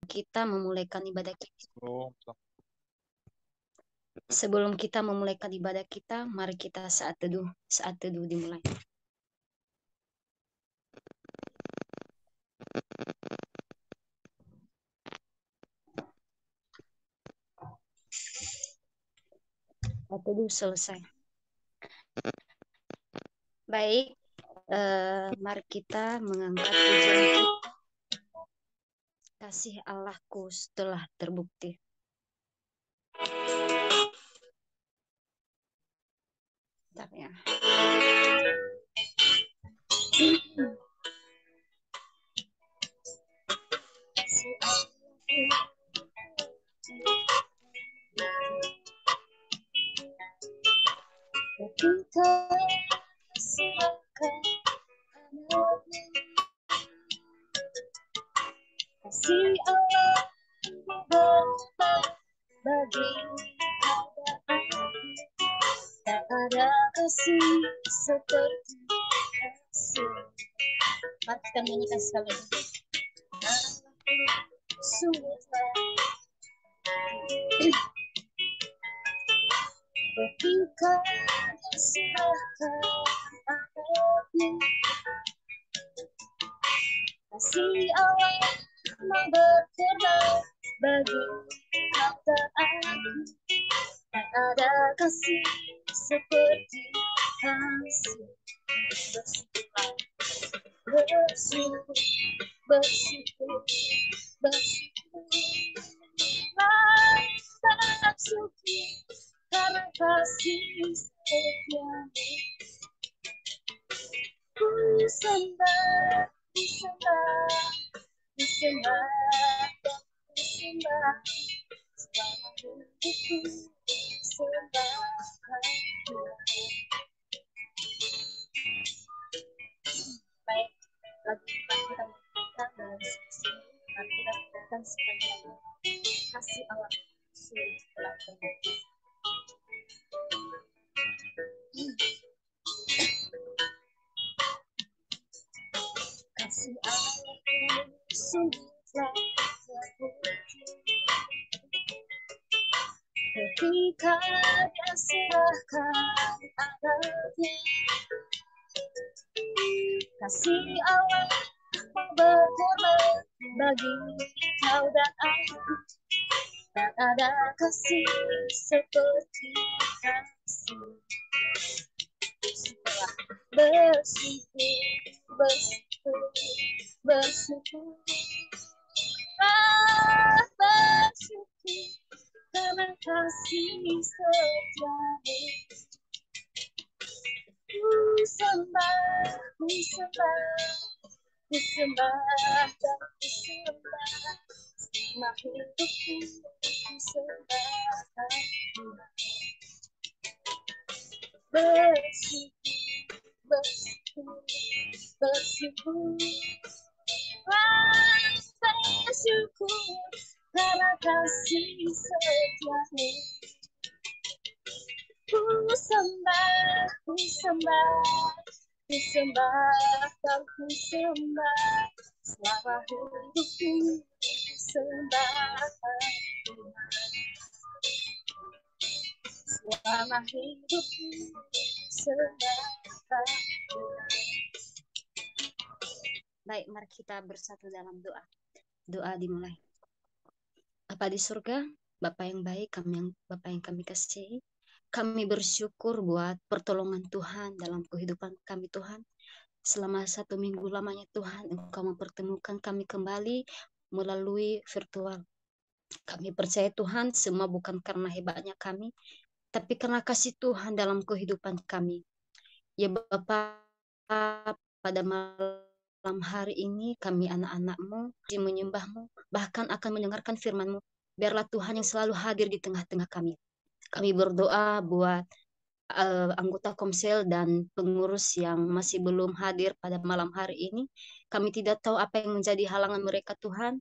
kita memulaikan ibadah kita, Belum. sebelum kita memulaikan ibadah kita, mari kita saat teduh dimulai. Saat teduh selesai. Baik, mari kita mengangkat pujian kita. Kasih Allahku telah terbukti. Bentar ya. Ketika serahkan anaknya, kasih Allah berlimpah bagi keadaan. Tak ada kasih seperti kasih. Mari kita nyanyikan sekali lagi. Sungguhlah ketika serahkan anaknya, kasih Allah berkenan bagi keadaan. Tak ada kasih seperti kasih. Bersyukur, bersyukur, bersyukur, bersyukur karena kasih setiamu. Ku sembah, ku sembah, ku sembah, ku sembah, selama hidupku sembahkan Tuhan. Baik, lagi kita menyanyikan dalam sesi mari kita dengarkan sepanjang kasih Allah sungguh telah terbukti. Kasih Allah sungguh telah terbukti ketika Dia serahkan anaknya. Kasih Allah berkorban bagi kau dan aku. Tak ada kasih seperti kasih. Setelah bersyukur, bersyukur, bersyukur, bersyukur karena kasih setiamu. Ku sembah, ku sembah, ku sembah dan ku sembah, selama hidupku ku sembahkan Tuhan. Bersyukur, bersyukur, bersyukur, bersyukur karena kasih setiamu. Ku sembah, ku sembah, ku sembah dan ku sembah, selama hidupku ku sembahkan Tuhan. Selama hidupku ku sembahkan Tuhan. Baik, mari kita bersatu dalam doa. Doa dimulai. Bapa di surga, Bapa yang baik, Bapa yang kami kasihi, kami bersyukur buat pertolongan Tuhan dalam kehidupan kami Tuhan. Selama 1 minggu lamanya Tuhan, Engkau mempertemukan kami kembali melalui virtual. Kami percaya Tuhan, semua bukan karena hebatnya kami, tapi karena kasih Tuhan dalam kehidupan kami. Ya Bapa, pada malam hari ini kami anak-anak-Mu menyembah-Mu, bahkan akan mendengarkan firman-Mu. Biarlah Tuhan yang selalu hadir di tengah-tengah kami. Kami berdoa buat anggota Komsel dan pengurus yang masih belum hadir pada malam hari ini. Kami tidak tahu apa yang menjadi halangan mereka Tuhan.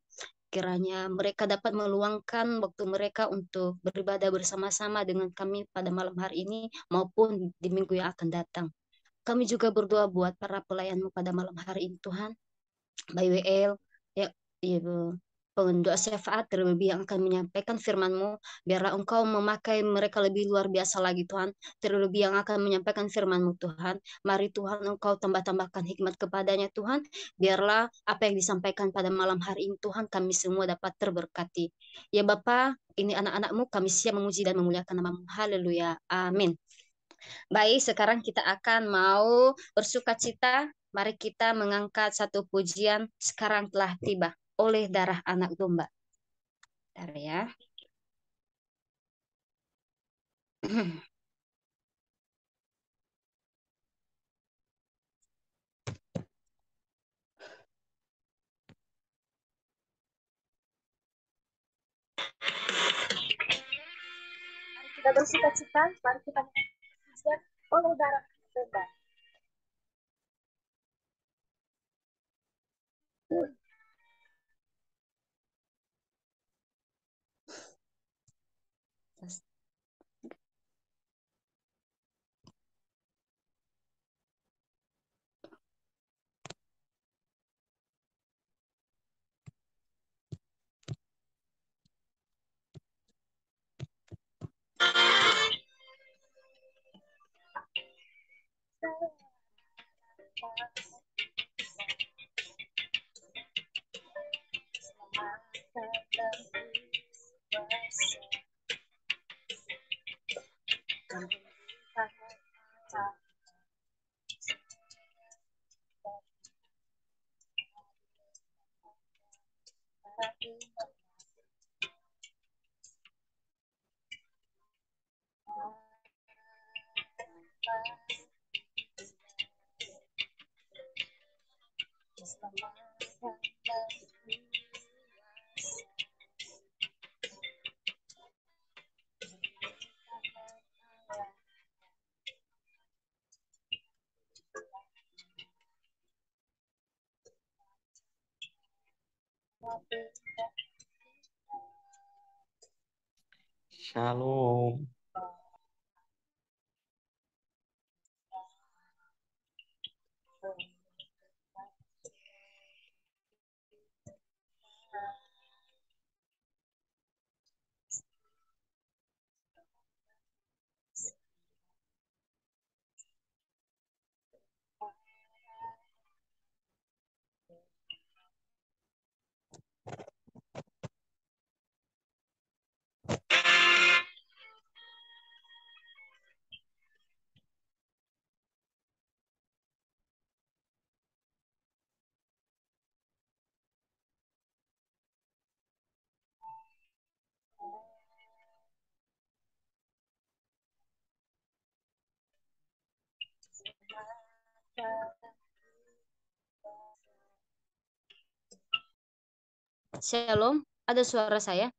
Kiranya mereka dapat meluangkan waktu mereka untuk beribadah bersama-sama dengan kami pada malam hari ini maupun di minggu yang akan datang. Kami juga berdoa buat para pelayan-Mu pada malam hari ini Tuhan. By WL, ya, ya, pendoa syafaat terlebih yang akan menyampaikan firman-Mu. Biarlah Engkau memakai mereka lebih luar biasa lagi Tuhan, terlebih yang akan menyampaikan firman-Mu Tuhan. Mari Tuhan Engkau tambah-tambahkan hikmat kepadanya Tuhan. Biarlah apa yang disampaikan pada malam hari ini Tuhan kami semua dapat terberkati. Ya Bapa, ini anak-anak-Mu, kami siap memuji dan memuliakan nama-Mu. Haleluya. Amin. Baik, sekarang kita akan mau bersuka cita. Mari kita mengangkat satu pujian, sekarang telah tiba oleh darah anak domba. Bentar ya. Mari kita bersuka cita, mari kita pujian oleh darah anak domba. Shalom. Shalom, ada suara saya?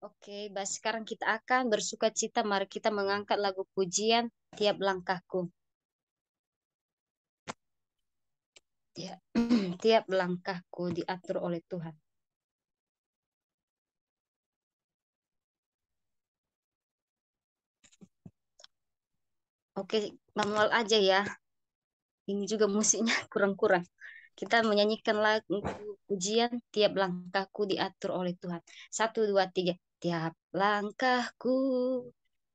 Oke, baik sekarang kita akan bersuka cita. Mari kita mengangkat lagu pujian tiap langkahku. Tiap, tiap langkahku diatur oleh Tuhan. Oke, manual aja ya. Ini juga musiknya kurang-kurang. Kita menyanyikan lagu pujian tiap langkahku diatur oleh Tuhan. 1, 2, 3. Tiap langkahku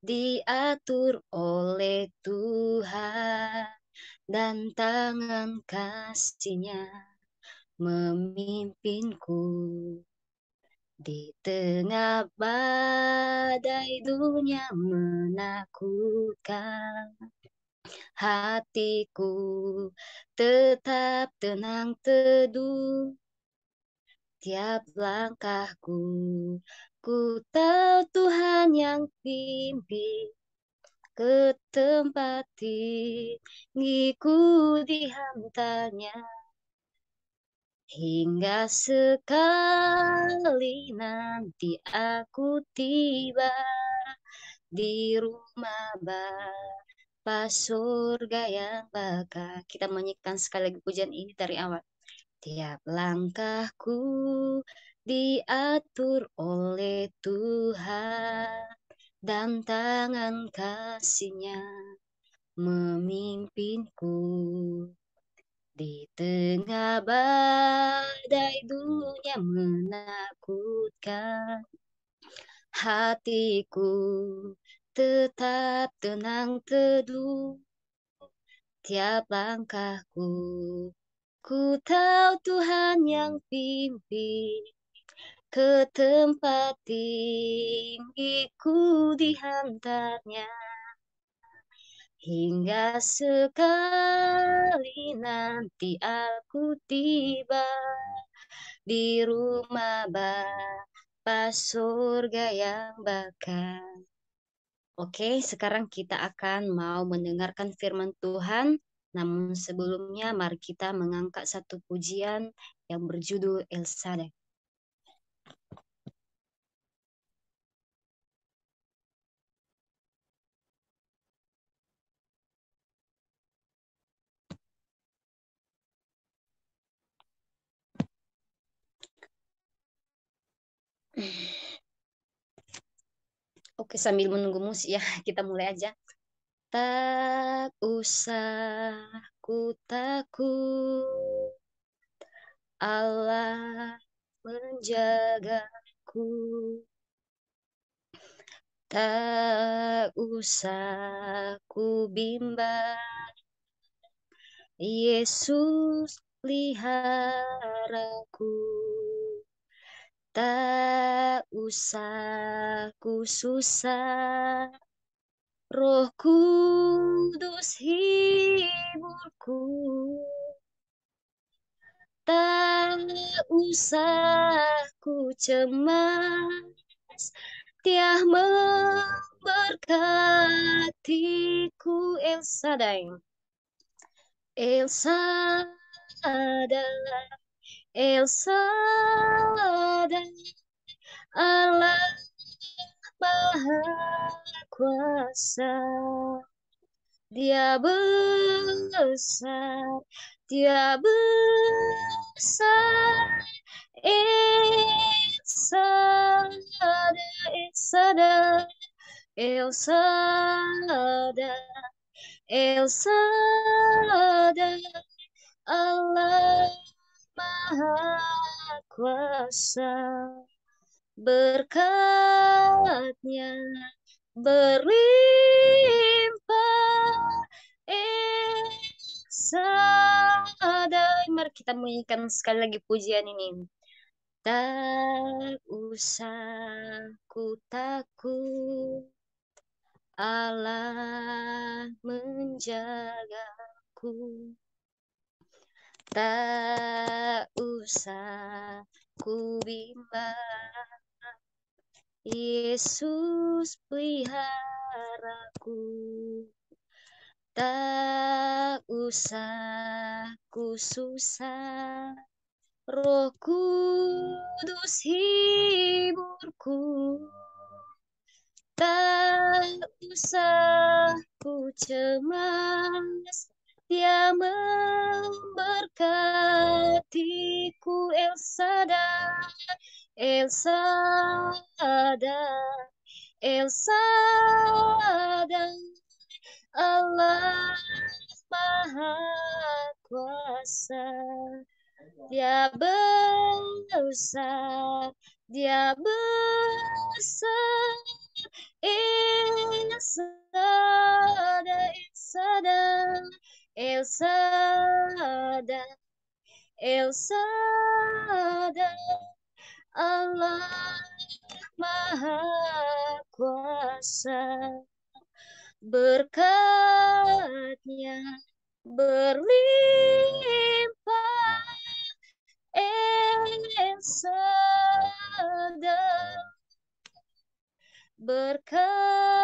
diatur oleh Tuhan dan tangan kasih-Nya memimpinku di tengah badai dunia menakutkan. Hatiku tetap tenang teduh tiap langkahku. Ku tahu Tuhan yang pimpin ke tempat tinggiku dihantarnya. Hingga sekali nanti aku tiba di rumah Bapa surga yang bakal. Kita menyanyikan sekali lagi pujian ini dari awal. Tiap langkahku diatur oleh Tuhan dan tangan kasih-Nya memimpinku di tengah badai dunia menakutkan. Hatiku tetap tenang teduh tiap langkahku. Ku tahu Tuhan yang pimpin ke tempat tinggiku dihantarnya. Hingga sekali nanti aku tiba di rumah Bapa surga yang bakal. Oke, sekarang kita akan mau mendengarkan firman Tuhan. Namun sebelumnya mari kita mengangkat satu pujian yang berjudul El Shaddai. Oke, sambil menunggu musik ya, kita mulai aja. Tak usah ku takut, Allah menjagaku. Tak usah ku bimbang, Yesus peliharaku. Tak usah ku susah, Roh Kudus hiburku. Tak usah ku cemas, Dia memberkatiku. El Shaddai, El Shaddai, El Shaddai, Allah Maha Kuasa. Dia besar, Dia besar. El Shaddai, El Shaddai, El Shaddai, El Shaddai, Allah Maha Kuasa. Berkat-Nya berlimpah. Sadai. Mari kita menyanyikan sekali lagi pujian ini. Tak usah ku takut, Allah menjagaku. Tak usah ku bimbang, Yesus peliharaku. Tak usah ku susah, Roh Kudus hiburku. Tak usah ku cemas, Dia memberkatiku. El Shaddai, El Shaddai, El Shaddai, Allah Maha Kuasa. Dia besar, Dia besar. El Shaddai, El Shaddai, El Shaddai, El Shaddai, Allah Maha Kuasa. Berkat-Nya berlimpah. sedang berkatnya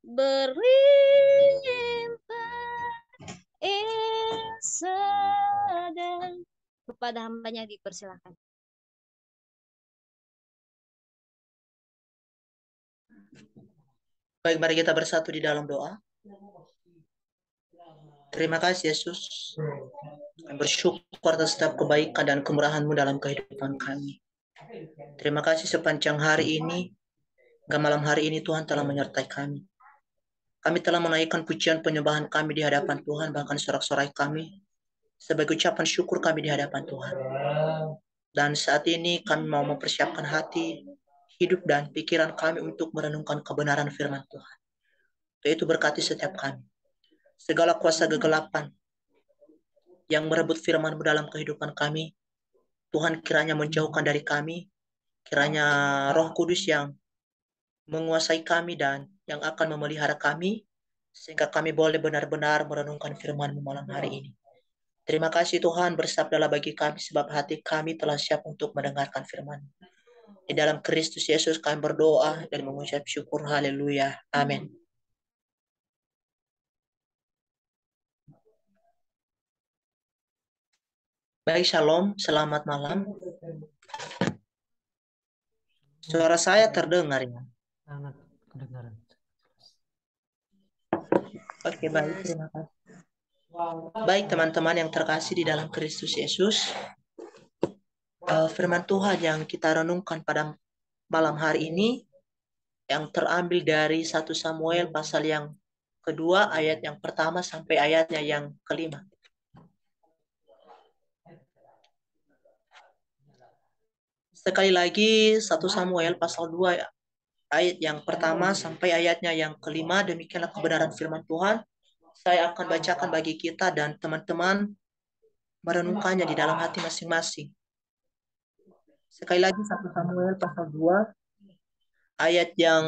berlimpah sedang. Kepada hambanya dipersilakan. Baik, mari kita bersatu di dalam doa. Terima kasih Yesus. Kami bersyukur atas setiap kebaikan dan kemurahan-Mu dalam kehidupan kami. Terima kasih sepanjang hari ini, hingga malam hari ini Tuhan telah menyertai kami. Kami telah menaikkan pujian penyembahan kami di hadapan Tuhan, bahkan sorak-sorai kami sebagai ucapan syukur kami di hadapan Tuhan. Dan saat ini kami mau mempersiapkan hati, hidup dan pikiran kami untuk merenungkan kebenaran firman Tuhan. Yaitu berkati setiap kami. Segala kuasa kegelapan yang merebut firman-Mu dalam kehidupan kami, Tuhan kiranya menjauhkan dari kami, kiranya Roh Kudus yang menguasai kami dan yang akan memelihara kami, sehingga kami boleh benar-benar merenungkan firman-Mu malam hari ini. Terima kasih Tuhan, bersabdalah bagi kami sebab hati kami telah siap untuk mendengarkan firman. Di dalam Kristus Yesus kami berdoa dan mengucap syukur. Haleluya. Amin. Baik, shalom. Selamat malam. Suara saya terdengar ya? Sangat kedengaran. Oke, baik. Terima kasih. Baik, teman-teman yang terkasih di dalam Kristus Yesus. Firman Tuhan yang kita renungkan pada malam hari ini yang terambil dari 1 Samuel pasal yang kedua ayat yang pertama sampai ayatnya yang kelima. Sekali lagi 1 Samuel pasal 2 ayat yang pertama sampai ayatnya yang kelima, demikianlah kebenaran firman Tuhan. Saya akan bacakan bagi kita dan teman-teman merenungkannya di dalam hati masing-masing. Sekali lagi 1 Samuel pasal 2 ayat yang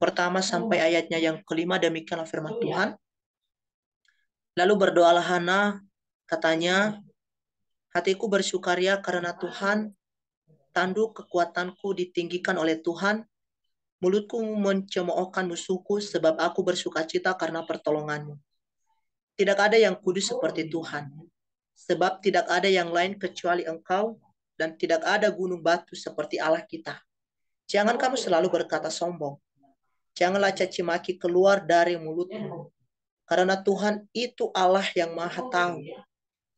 pertama sampai ayatnya yang kelima, demikianlah firman Tuhan. Lalu berdoalah Hana, katanya, hatiku bersukaria karena Tuhan, tanduk kekuatanku ditinggikan oleh Tuhan, mulutku mencemoohkan musuhku sebab aku bersukacita karena pertolonganmu. Tidak ada yang kudus seperti Tuhan, sebab tidak ada yang lain kecuali Engkau, dan tidak ada gunung batu seperti Allah kita. Jangan kamu selalu berkata sombong, janganlah caci maki keluar dari mulutmu, karena Tuhan itu Allah yang maha tahu,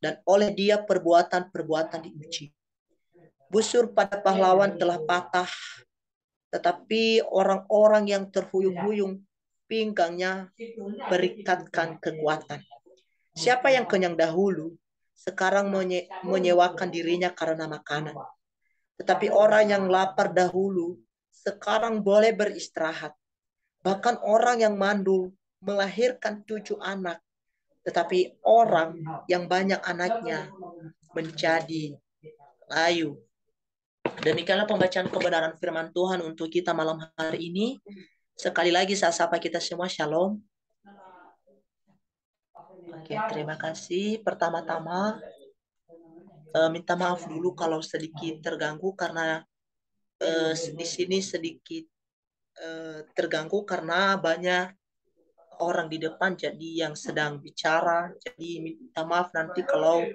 dan oleh Dia perbuatan-perbuatan diuji. Busur pada pahlawan telah patah, tetapi orang-orang yang terhuyung-huyung pinggangnya berikatkan kekuatan. Siapa yang kenyang dahulu, sekarang menyewakan dirinya karena makanan. Tetapi orang yang lapar dahulu, sekarang boleh beristirahat. Bahkan orang yang mandul melahirkan 7 anak, tetapi orang yang banyak anaknya menjadi layu. Demikianlah pembacaan kebenaran firman Tuhan untuk kita malam hari ini. Sekali lagi saya sapa kita semua, shalom. Oke, terima kasih. Pertama-tama minta maaf dulu kalau sedikit terganggu karena di sini sedikit terganggu karena banyak orang di depan jadi yang sedang bicara. Jadi minta maaf nanti kalau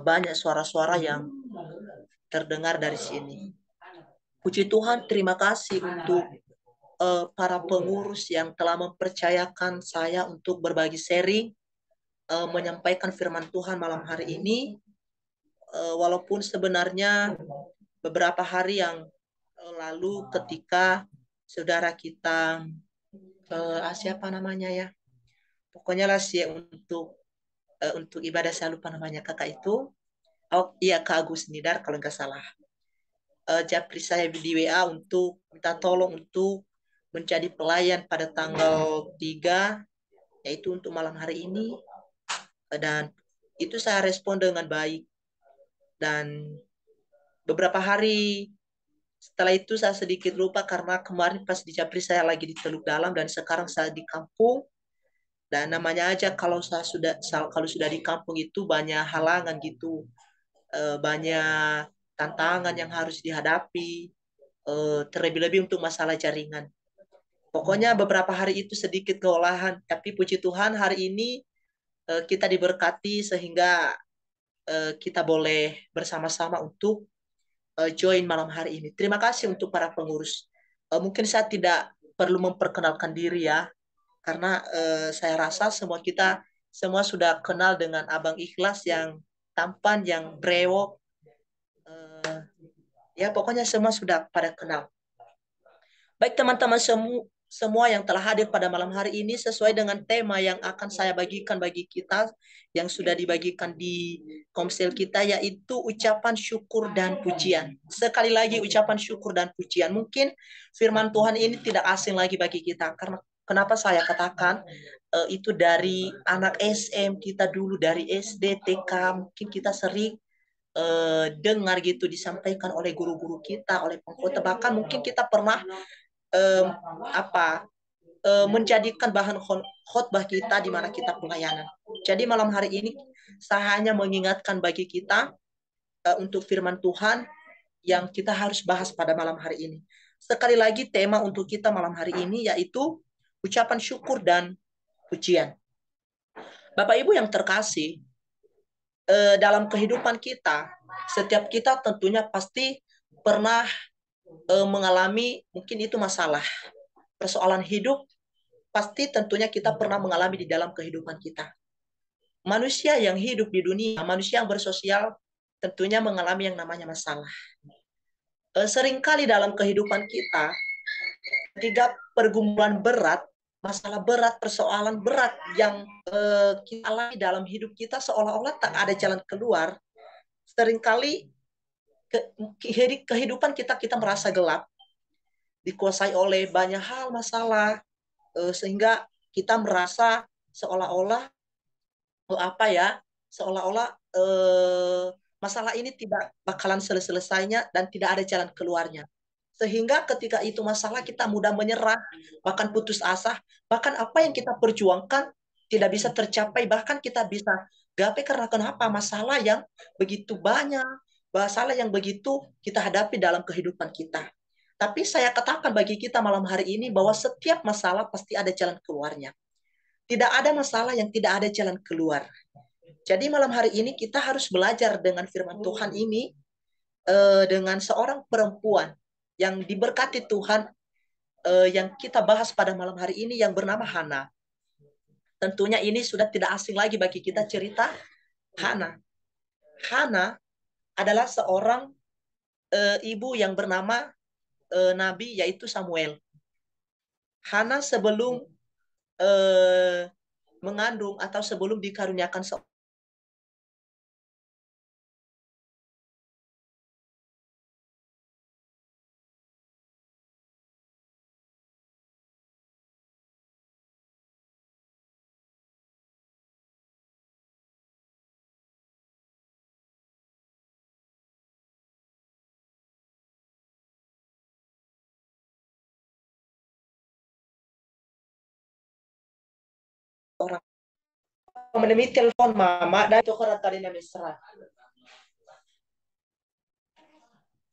banyak suara-suara yang terdengar dari sini. Puji Tuhan, terima kasih untuk para pengurus yang telah mempercayakan saya untuk berbagi sharing, menyampaikan firman Tuhan malam hari ini. Walaupun sebenarnya beberapa hari yang lalu ketika saudara kita siapa namanya ya, pokoknya lah sih untuk ibadah, saya lupa namanya kakak itu. Oh iya, Kak Agus Nidar kalau nggak salah. Japri saya di WA untuk minta tolong untuk menjadi pelayan pada tanggal 3, yaitu untuk malam hari ini. Dan itu saya respon dengan baik. Dan beberapa hari setelah itu saya sedikit lupa karena kemarin pas di Japri saya lagi di Teluk Dalam dan sekarang saya di kampung. Dan namanya aja kalau sudah di kampung itu banyak halangan gitu, banyak tantangan yang harus dihadapi, terlebih-lebih untuk masalah jaringan. Pokoknya beberapa hari itu sedikit kewalahan, tapi puji Tuhan hari ini kita diberkati sehingga kita boleh bersama-sama untuk join malam hari ini. Terima kasih untuk para pengurus. Mungkin saya tidak perlu memperkenalkan diri ya, karena saya rasa kita semua sudah kenal dengan Abang Ikhlas yang tampan, yang brewok. Ya pokoknya semua sudah pada kenal. Baik teman-teman semua yang telah hadir pada malam hari ini sesuai dengan tema yang akan saya bagikan bagi kita yang sudah dibagikan di komsel kita, yaitu ucapan syukur dan pujian. Sekali lagi ucapan syukur dan pujian. Mungkin firman Tuhan ini tidak asing lagi bagi kita, karena kenapa saya katakan itu dari anak SM kita dulu, dari SD, TK, mungkin kita sering dengar gitu disampaikan oleh guru-guru kita, oleh pengkhotbah, bahkan mungkin kita pernah menjadikan bahan khotbah kita di mana kita pelayanan. Jadi malam hari ini saya hanya mengingatkan bagi kita untuk firman Tuhan yang kita harus bahas pada malam hari ini. Sekali lagi tema untuk kita malam hari ini yaitu ucapan syukur dan pujian. Bapak Ibu yang terkasih, dalam kehidupan kita, setiap kita tentunya pasti pernah mengalami mungkin itu masalah, persoalan hidup, pasti tentunya kita pernah mengalami di dalam kehidupan kita. Manusia yang hidup di dunia, manusia yang bersosial, tentunya mengalami yang namanya masalah. Seringkali dalam kehidupan kita, ketika pergumulan berat, masalah berat, persoalan berat yang kita alami dalam hidup kita seolah-olah tak ada jalan keluar. Seringkali kehidupan kita merasa gelap, dikuasai oleh banyak hal masalah, sehingga kita merasa seolah-olah masalah ini tidak bakalan selesainya dan tidak ada jalan keluarnya. Sehingga ketika itu masalah kita mudah menyerah, bahkan putus asa, bahkan apa yang kita perjuangkan tidak bisa tercapai, bahkan kita bisa gapai karena kenapa? Masalah yang begitu banyak, masalah yang begitu kita hadapi dalam kehidupan kita. Tapi saya katakan bagi kita malam hari ini bahwa setiap masalah pasti ada jalan keluarnya. Tidak ada masalah yang tidak ada jalan keluar. Jadi malam hari ini kita harus belajar dengan firman Tuhan ini dengan seorang perempuan yang diberkati Tuhan yang kita bahas pada malam hari ini yang bernama Hana. Tentunya ini sudah tidak asing lagi bagi kita cerita Hana. Hana adalah seorang ibu yang bernama Nabi yaitu Samuel. Hana sebelum mengandung atau sebelum dikaruniakan orang menemui telepon mama dan itu tadi mesra.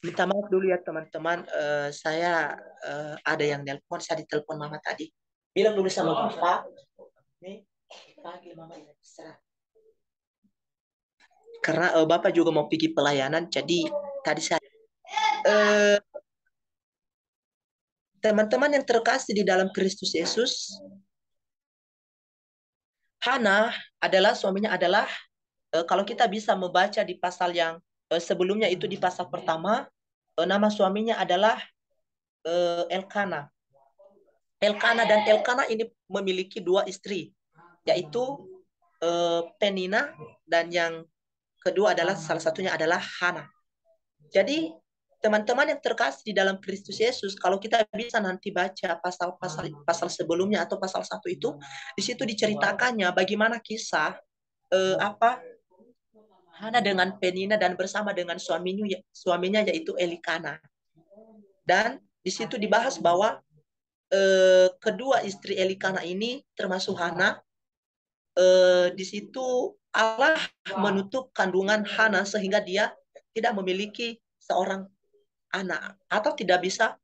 Minta maaf dulu ya teman-teman, saya ada yang nelpon, saya ditelepon mama tadi. Bilang dulu sama bapak, nih panggil mama mesra. Karena bapak juga mau pergi pelayanan, jadi tadi saya teman-teman yang terkasih di dalam Kristus Yesus, Hana adalah suaminya adalah kalau kita bisa membaca di pasal yang sebelumnya itu di pasal pertama, nama suaminya adalah Elkana. Elkana dan Elkana ini memiliki dua istri, yaitu Penina dan yang kedua adalah salah satunya adalah Hana. Jadi teman-teman yang terkasih di dalam Kristus Yesus, kalau kita bisa nanti baca pasal sebelumnya atau pasal 1 itu, di situ diceritakannya bagaimana kisah Hana dengan Penina dan bersama dengan suaminya yaitu Elikana. Dan di situ dibahas bahwa kedua istri Elikana ini termasuk Hana di situ Allah menutup kandungan Hana sehingga dia tidak memiliki seorang anak atau tidak bisa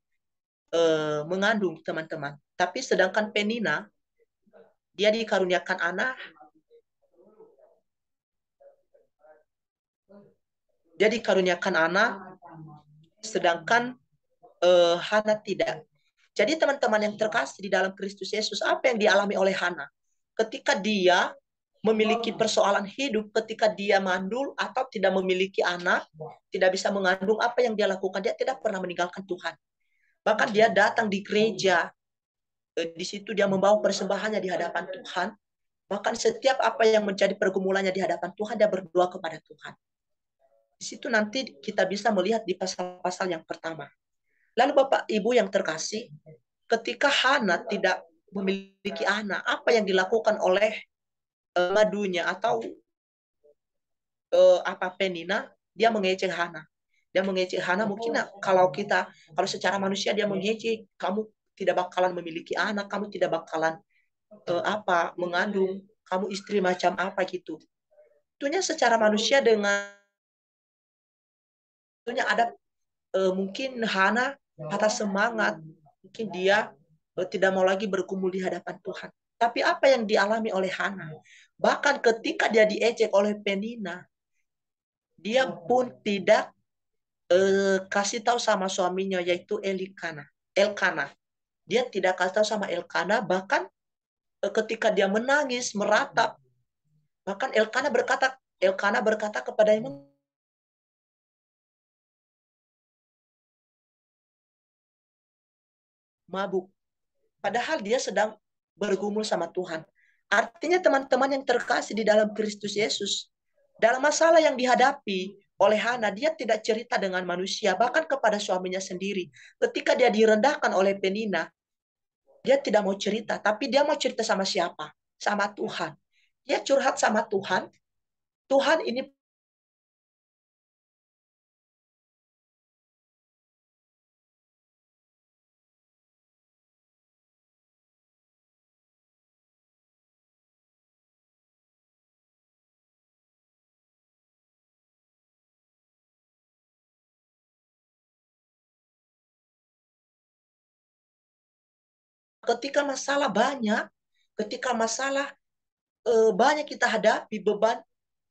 mengandung, teman-teman. Tapi sedangkan Penina, dia dikaruniakan anak, sedangkan Hana tidak. Jadi teman-teman yang terkasih di dalam Kristus Yesus, apa yang dialami oleh Hana? Ketika dia memiliki persoalan hidup, ketika dia mandul atau tidak memiliki anak, tidak bisa mengandung, apa yang dia lakukan? Dia tidak pernah meninggalkan Tuhan. Bahkan dia datang di gereja, di situ dia membawa persembahannya di hadapan Tuhan. Bahkan setiap apa yang menjadi pergumulannya di hadapan Tuhan, dia berdoa kepada Tuhan. Di situ nanti kita bisa melihat di pasal-pasal yang pertama. Lalu Bapak Ibu yang terkasih, ketika Hana tidak memiliki anak, apa yang dilakukan oleh madunya atau Penina? Dia mengejek Hana. Dia mengejek Hana, mungkin kalau secara manusia dia mengejek, kamu tidak bakalan memiliki anak, kamu tidak bakalan mengandung, kamu istri macam apa gitu. Tentunya secara manusia tentunya ada mungkin Hana patah semangat, mungkin dia tidak mau lagi bergumul di hadapan Tuhan. Tapi apa yang dialami oleh Hana? Bahkan ketika dia diejek oleh Penina, dia pun tidak kasih tahu sama suaminya, yaitu Elkana. Dia tidak kasih tahu sama Elkana, bahkan ketika dia menangis, meratap, bahkan Elkana berkata kepadanya, mabuk. Padahal dia sedang bergumul sama Tuhan. Artinya teman-teman yang terkasih di dalam Kristus Yesus, dalam masalah yang dihadapi oleh Hana, dia tidak cerita dengan manusia, bahkan kepada suaminya sendiri. Ketika dia direndahkan oleh Penina, dia tidak mau cerita, tapi dia mau cerita sama siapa? Sama Tuhan. Dia curhat sama Tuhan. Tuhan ini ketika masalah banyak kita hadapi, beban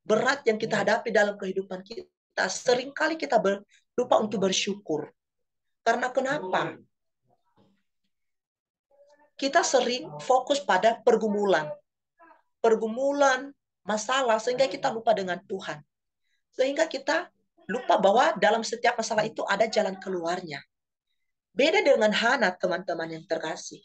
berat yang kita hadapi dalam kehidupan kita, seringkali kita lupa untuk bersyukur. Karena kenapa? Kita sering fokus pada pergumulan, masalah, sehingga kita lupa dengan Tuhan. Sehingga kita lupa bahwa dalam setiap masalah itu ada jalan keluarnya. Beda dengan Hana, teman-teman yang terkasih.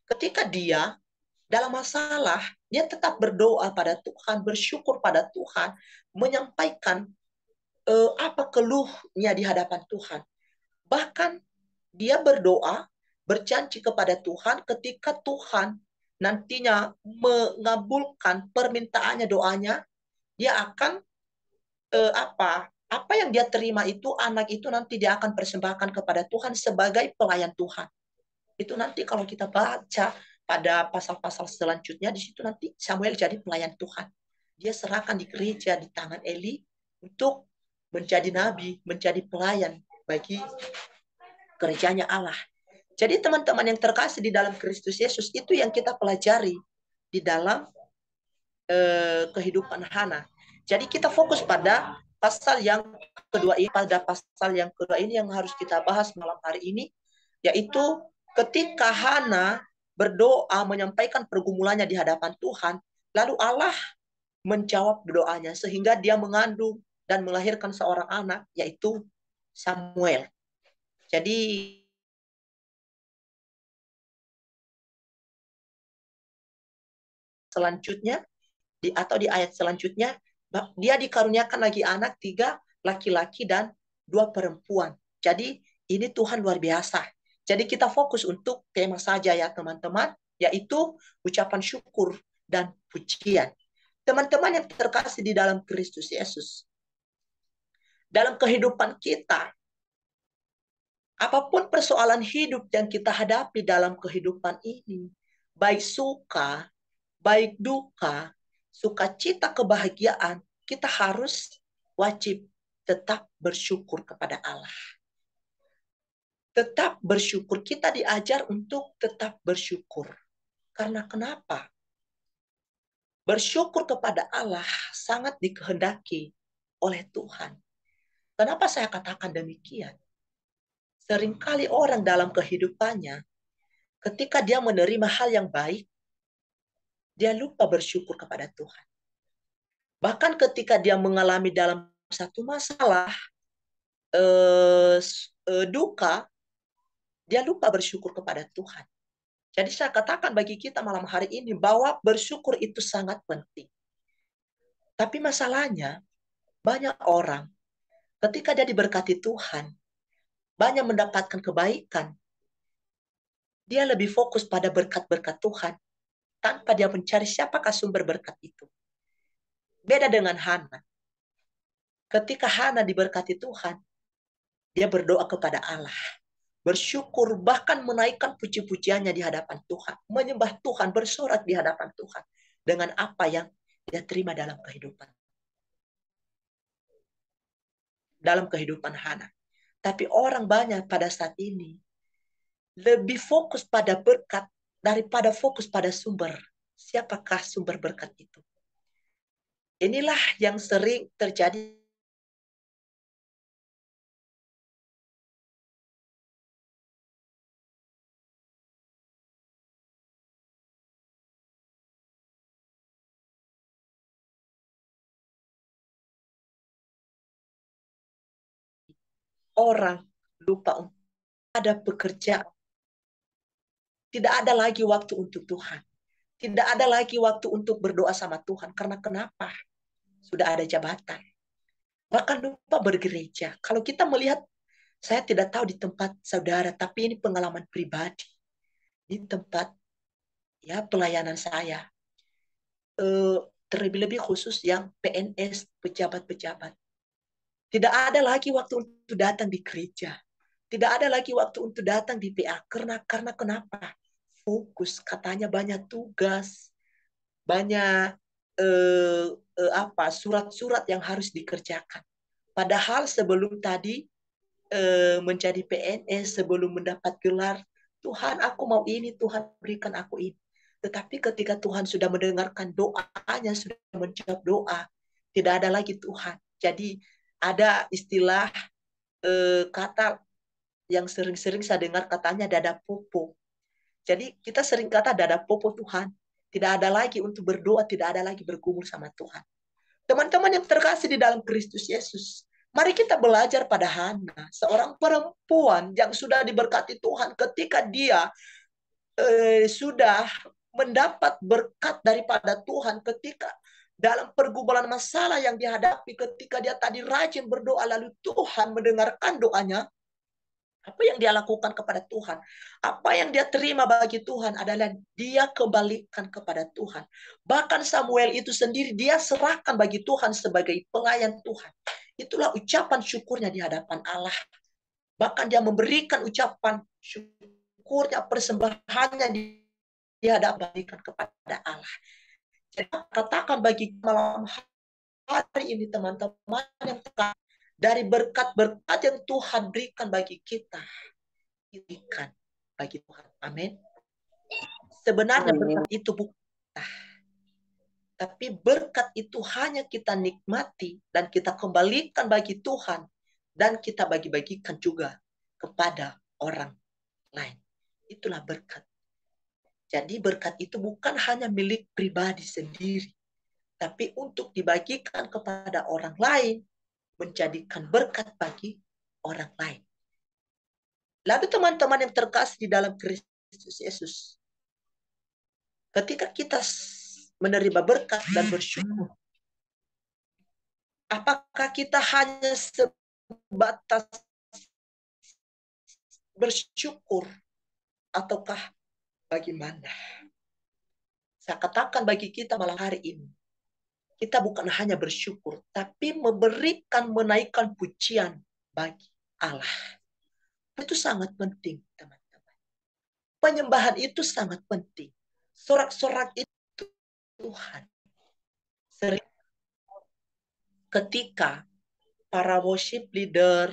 Ketika dia dalam masalah, dia tetap berdoa pada Tuhan, bersyukur pada Tuhan, menyampaikan apa keluhnya di hadapan Tuhan. Bahkan dia berdoa, berjanji kepada Tuhan, ketika Tuhan nantinya mengabulkan permintaannya, doanya, dia akan apa yang dia terima itu, anak itu nanti dia akan persembahkan kepada Tuhan sebagai pelayan Tuhan. Itu nanti kalau kita baca pada pasal-pasal selanjutnya, di situ nanti Samuel jadi pelayan Tuhan. Dia serahkan di gereja di tangan Eli untuk menjadi nabi, menjadi pelayan bagi gerejanya Allah. Jadi teman-teman yang terkasih di dalam Kristus Yesus, itu yang kita pelajari di dalam kehidupan Hana. Jadi kita fokus pada pasal yang kedua ini, yang harus kita bahas malam hari ini, yaitu ketika Hana berdoa menyampaikan pergumulannya di hadapan Tuhan, lalu Allah menjawab doanya sehingga dia mengandung dan melahirkan seorang anak, yaitu Samuel. Jadi selanjutnya di ayat selanjutnya, dia dikaruniakan lagi anak 3 laki-laki dan 2 perempuan. Jadi ini Tuhan luar biasa. Jadi kita fokus untuk tema saja ya teman-teman, yaitu ucapan syukur dan pujian. Teman-teman yang terkasih di dalam Kristus Yesus, dalam kehidupan kita, apapun persoalan hidup yang kita hadapi dalam kehidupan ini, baik suka, baik duka, sukacita, kebahagiaan, kita harus wajib tetap bersyukur kepada Allah. Tetap bersyukur. Kita diajar untuk tetap bersyukur. Karena kenapa? Bersyukur kepada Allah sangat dikehendaki oleh Tuhan. Kenapa saya katakan demikian? Seringkali orang dalam kehidupannya, ketika dia menerima hal yang baik, dia lupa bersyukur kepada Tuhan. Bahkan ketika dia mengalami dalam satu masalah, duka, dia lupa bersyukur kepada Tuhan. Jadi saya katakan bagi kita malam hari ini bahwa bersyukur itu sangat penting. Tapi masalahnya, banyak orang ketika dia diberkati Tuhan, banyak mendapatkan kebaikan, dia lebih fokus pada berkat-berkat Tuhan tanpa dia mencari siapakah sumber berkat itu. Beda dengan Hana. Ketika Hana diberkati Tuhan, dia berdoa kepada Allah. Bersyukur, bahkan menaikkan puji-pujiannya di hadapan Tuhan. Menyembah Tuhan, bersorak di hadapan Tuhan. Dengan apa yang dia terima dalam kehidupan Hana. Tapi orang banyak pada saat ini lebih fokus pada berkat daripada fokus pada sumber. Siapakah sumber berkat itu? Inilah yang sering terjadi. Orang lupa untuk ada pekerjaan. Tidak ada lagi waktu untuk Tuhan. Tidak ada lagi waktu untuk berdoa sama Tuhan. Karena kenapa? Sudah ada jabatan. Bahkan lupa bergereja. Kalau kita melihat, saya tidak tahu di tempat saudara, tapi ini pengalaman pribadi. Di tempat ya pelayanan saya. Terlebih-lebih khusus yang PNS, pejabat-pejabat. Tidak ada lagi waktu untuk datang di gereja. Tidak ada lagi waktu untuk datang di PA. Karena kenapa? Fokus, katanya banyak tugas, banyak surat-surat yang harus dikerjakan. Padahal sebelum tadi menjadi PNS, sebelum mendapat gelar, Tuhan aku mau ini, Tuhan berikan aku ini. Tetapi ketika Tuhan sudah mendengarkan doanya, sudah menjawab doa, tidak ada lagi Tuhan. Jadi ada istilah kata yang sering-sering saya dengar, katanya dada popo. Jadi kita sering kata dada popo Tuhan. Tidak ada lagi untuk berdoa, tidak ada lagi bergumul sama Tuhan. Teman-teman yang terkasih di dalam Kristus Yesus, mari kita belajar pada Hana, seorang perempuan yang sudah diberkati Tuhan ketika dia sudah mendapat berkat daripada Tuhan, ketika dalam pergumulan masalah yang dihadapi, ketika dia tadi rajin berdoa, lalu Tuhan mendengarkan doanya. Apa yang dia lakukan kepada Tuhan, apa yang dia terima bagi Tuhan adalah dia kembalikan kepada Tuhan. Bahkan Samuel itu sendiri dia serahkan bagi Tuhan sebagai pelayan Tuhan. Itulah ucapan syukurnya di hadapan Allah. Bahkan dia memberikan ucapan syukurnya, persembahannya di hadapan kepada Allah. Jadi katakan bagi malam hari ini teman-teman yang terkasih, dari berkat-berkat yang Tuhan berikan bagi kita, berikan bagi Tuhan. Amin. Sebenarnya berkat itu bukan, tapi berkat itu hanya kita nikmati dan kita kembalikan bagi Tuhan, dan kita bagi-bagikan juga kepada orang lain. Itulah berkat. Jadi berkat itu bukan hanya milik pribadi sendiri, tapi untuk dibagikan kepada orang lain, menjadikan berkat bagi orang lain. Lalu teman-teman yang terkasih di dalam Kristus Yesus, ketika kita menerima berkat dan bersyukur, apakah kita hanya sebatas bersyukur ataukah bagaimana? Saya katakan bagi kita malam hari ini, kita bukan hanya bersyukur, tapi memberikan, menaikkan pujian bagi Allah. Itu sangat penting, teman-teman. Penyembahan itu sangat penting. Sorak-sorak itu Tuhan. Sering ketika para worship leader,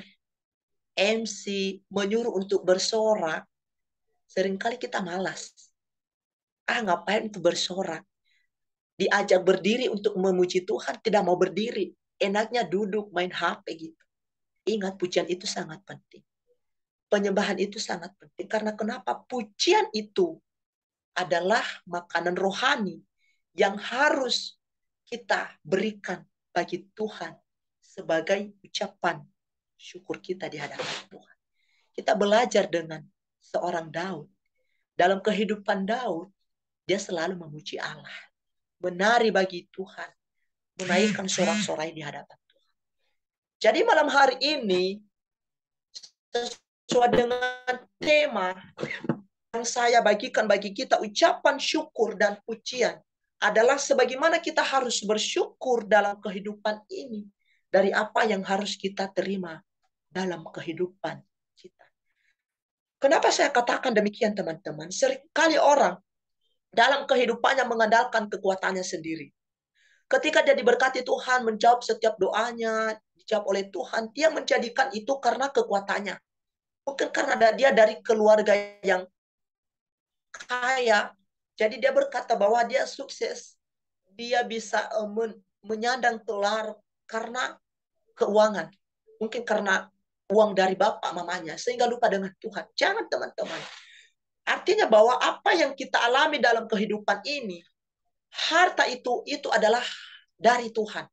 MC menyuruh untuk bersorak, seringkali kita malas. Ngapain untuk bersorak? Diajak berdiri untuk memuji Tuhan, tidak mau berdiri. Enaknya duduk main HP gitu. Ingat, pujian itu sangat penting. Penyembahan itu sangat penting. Karena kenapa? Pujian itu adalah makanan rohani yang harus kita berikan bagi Tuhan sebagai ucapan syukur kita di hadapan Tuhan. Kita belajar dengan seorang Daud. Dalam kehidupan Daud, dia selalu memuji Allah, menari bagi Tuhan, menaikkan sorak-sorai di hadapan Tuhan. Jadi malam hari ini, sesuai dengan tema yang saya bagikan bagi kita, ucapan syukur dan pujian adalah sebagaimana kita harus bersyukur dalam kehidupan ini dari apa yang harus kita terima dalam kehidupan kita. Kenapa saya katakan demikian, teman-teman? Seringkali orang dalam kehidupannya mengandalkan kekuatannya sendiri. Ketika dia diberkati Tuhan, menjawab setiap doanya, dijawab oleh Tuhan, dia menjadikan itu karena kekuatannya. Mungkin karena dia dari keluarga yang kaya, jadi dia berkata bahwa dia sukses. Dia bisa menyandang gelar karena keuangan. Mungkin karena uang dari bapak mamanya, sehingga lupa dengan Tuhan. Jangan, teman-teman. Artinya bahwa apa yang kita alami dalam kehidupan ini, harta itu adalah dari Tuhan,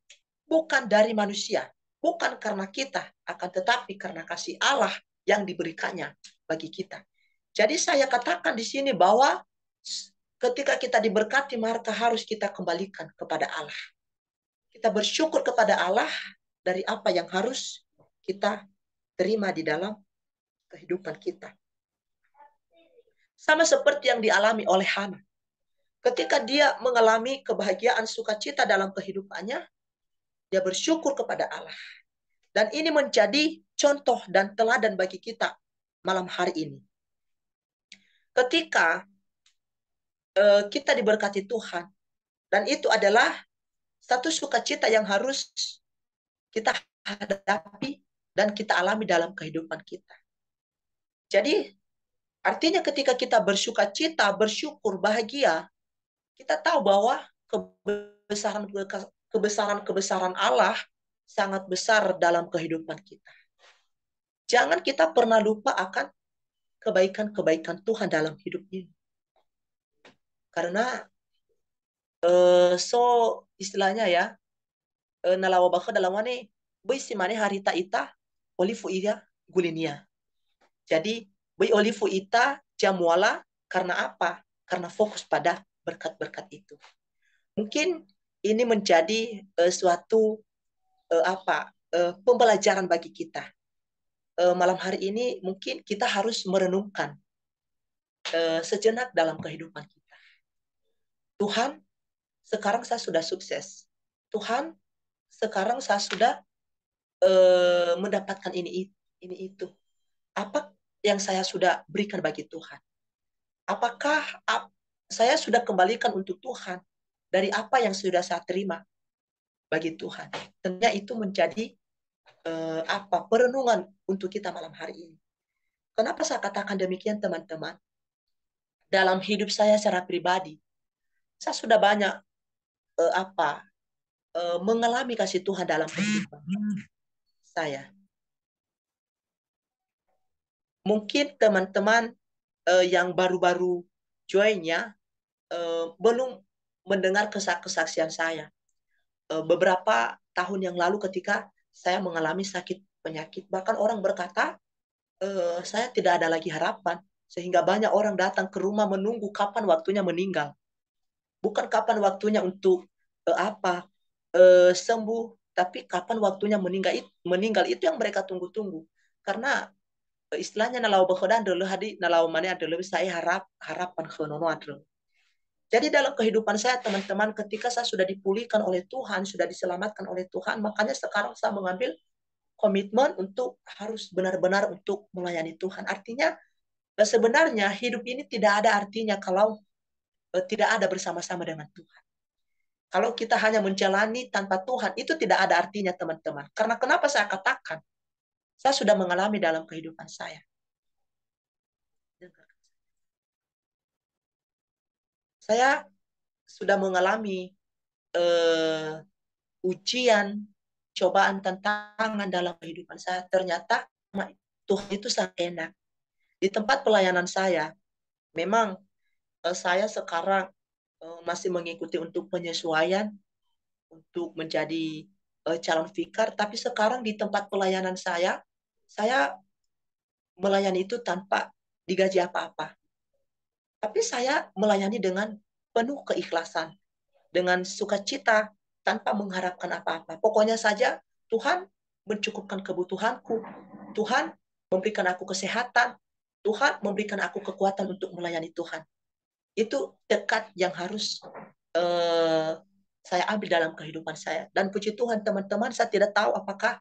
bukan dari manusia. Bukan karena kita, akan tetapi karena kasih Allah yang diberikannya bagi kita. Jadi saya katakan di sini bahwa ketika kita diberkati, maka harus kita kembalikan kepada Allah. Kita bersyukur kepada Allah dari apa yang harus kita terima di dalam kehidupan kita. Sama seperti yang dialami oleh Hana. Ketika dia mengalami kebahagiaan sukacita dalam kehidupannya, dia bersyukur kepada Allah. Dan ini menjadi contoh dan teladan bagi kita malam hari ini. Ketika kita diberkati Tuhan, dan itu adalah satu sukacita yang harus kita hadapi dan kita alami dalam kehidupan kita. Jadi, artinya ketika kita bersukacita, bersyukur, bahagia, kita tahu bahwa kebesaran Allah sangat besar dalam kehidupan kita. Jangan kita pernah lupa akan kebaikan-kebaikan Tuhan dalam hidup ini. Karena istilahnya ya, nalawa baka dalam mana si mane harita ita olifu ida gulinia. Jadi olifu ita jamuala karena apa? Karena fokus pada berkat-berkat itu. Mungkin ini menjadi suatu pembelajaran bagi kita. Malam hari ini mungkin kita harus merenungkan sejenak dalam kehidupan kita. Tuhan, sekarang saya sudah sukses. Tuhan, sekarang saya sudah mendapatkan ini itu. Apa yang saya sudah berikan bagi Tuhan? Apakah saya sudah kembalikan untuk Tuhan dari apa yang sudah saya terima bagi Tuhan? Tentunya itu menjadi perenungan untuk kita malam hari ini. Kenapa saya katakan demikian, teman-teman? Dalam hidup saya secara pribadi, saya sudah banyak mengalami kasih Tuhan dalam kehidupan saya. Mungkin teman-teman yang baru-baru join-nya belum mendengar kesaksian saya. Beberapa tahun yang lalu ketika saya mengalami sakit penyakit, bahkan orang berkata saya tidak ada lagi harapan, sehingga banyak orang datang ke rumah menunggu kapan waktunya meninggal. Bukan kapan waktunya untuk sembuh, tapi kapan waktunya meninggal itu yang mereka tunggu-tunggu. Karena istilahnya nalau bahodan dulu hadi nalau mana ada lebih saya harapan khonono adro. Jadi dalam kehidupan saya, teman-teman, ketika saya sudah dipulihkan oleh Tuhan, sudah diselamatkan oleh Tuhan, makanya sekarang saya mengambil komitmen untuk harus benar-benar untuk melayani Tuhan. Artinya sebenarnya hidup ini tidak ada artinya kalau tidak ada bersama-sama dengan Tuhan. Kalau kita hanya menjalani tanpa Tuhan, itu tidak ada artinya, teman-teman. Karena kenapa saya katakan? Saya sudah mengalami dalam kehidupan saya. Saya sudah mengalami ujian, cobaan, tantangan dalam kehidupan saya. Ternyata Tuhan itu sangat enak. Di tempat pelayanan saya, memang saya sekarang masih mengikuti untuk penyesuaian, untuk menjadi calon vikar, tapi sekarang di tempat pelayanan saya melayani itu tanpa digaji apa-apa. Tapi saya melayani dengan penuh keikhlasan, dengan sukacita, tanpa mengharapkan apa-apa. Pokoknya saja Tuhan mencukupkan kebutuhanku. Tuhan memberikan aku kesehatan. Tuhan memberikan aku kekuatan untuk melayani Tuhan. Itu tekad yang harus saya ambil dalam kehidupan saya. Dan puji Tuhan, teman-teman, saya tidak tahu apakah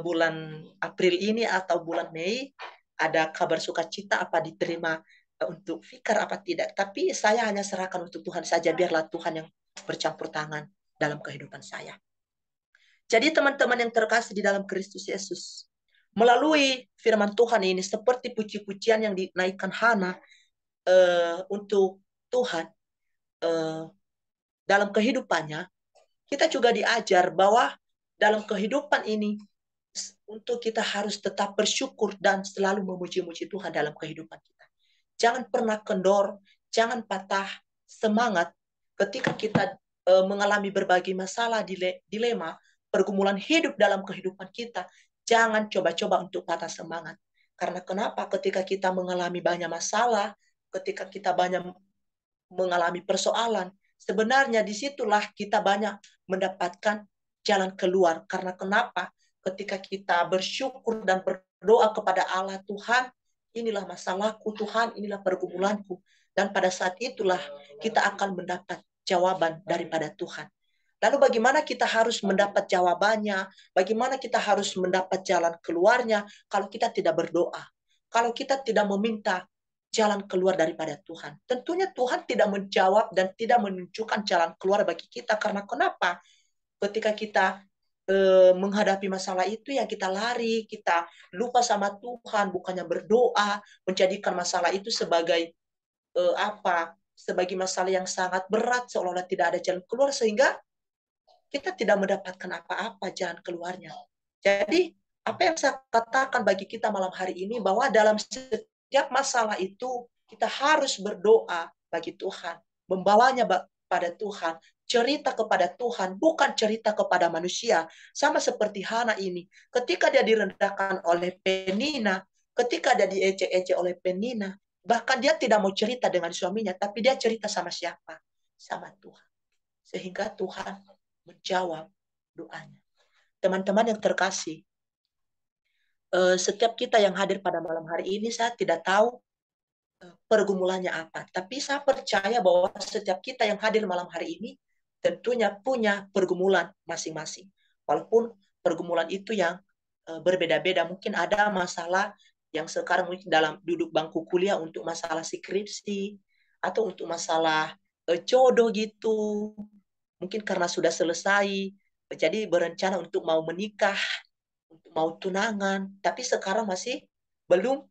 bulan April ini atau bulan Mei ada kabar sukacita apa diterima untuk fikar apa tidak. Tapi saya hanya serahkan untuk Tuhan saja, biarlah Tuhan yang bercampur tangan dalam kehidupan saya. Jadi teman-teman yang terkasih di dalam Kristus Yesus, melalui firman Tuhan ini seperti puji-pujian yang dinaikkan Hana untuk Tuhan dalam kehidupannya, kita juga diajar bahwa dalam kehidupan ini untuk kita harus tetap bersyukur dan selalu memuji-muji Tuhan dalam kehidupan kita. Jangan pernah kendor, jangan patah semangat ketika kita mengalami berbagai masalah, dilema, pergumulan hidup dalam kehidupan kita. Jangan coba-coba untuk patah semangat. Karena kenapa? Ketika kita mengalami banyak masalah, ketika kita banyak mengalami persoalan, sebenarnya disitulah kita banyak mendapatkan jalan keluar. Karena kenapa? Ketika kita bersyukur dan berdoa kepada Allah, Tuhan, inilah masalahku, Tuhan, inilah pergumulanku. Dan pada saat itulah kita akan mendapat jawaban daripada Tuhan. Lalu bagaimana kita harus mendapat jawabannya? Bagaimana kita harus mendapat jalan keluarnya kalau kita tidak berdoa? Kalau kita tidak meminta jalan keluar daripada Tuhan. Tentunya Tuhan tidak menjawab dan tidak menunjukkan jalan keluar bagi kita. Karena kenapa? Ketika kita menghadapi masalah itu, ya kita lari, kita lupa sama Tuhan, bukannya berdoa, menjadikan masalah itu sebagai sebagai masalah yang sangat berat, seolah-olah tidak ada jalan keluar, sehingga kita tidak mendapatkan apa-apa jalan keluarnya. Jadi, apa yang saya katakan bagi kita malam hari ini, bahwa dalam setiap masalah itu, kita harus berdoa bagi Tuhan, membawanya pada Tuhan, cerita kepada Tuhan, bukan cerita kepada manusia. Sama seperti Hana ini, ketika dia direndahkan oleh Penina, ketika dia diejek-ejek oleh Penina, bahkan dia tidak mau cerita dengan suaminya, tapi dia cerita sama siapa? Sama Tuhan. Sehingga Tuhan menjawab doanya. Teman-teman yang terkasih, setiap kita yang hadir pada malam hari ini, saya tidak tahu pergumulannya apa. Tapi saya percaya bahwa setiap kita yang hadir malam hari ini tentunya punya pergumulan masing-masing. Walaupun pergumulan itu yang berbeda-beda. Mungkin ada masalah yang sekarang mungkin dalam duduk bangku kuliah untuk masalah skripsi, atau untuk masalah jodoh gitu. Mungkin karena sudah selesai, jadi berencana untuk mau menikah, untuk mau tunangan, tapi sekarang masih belum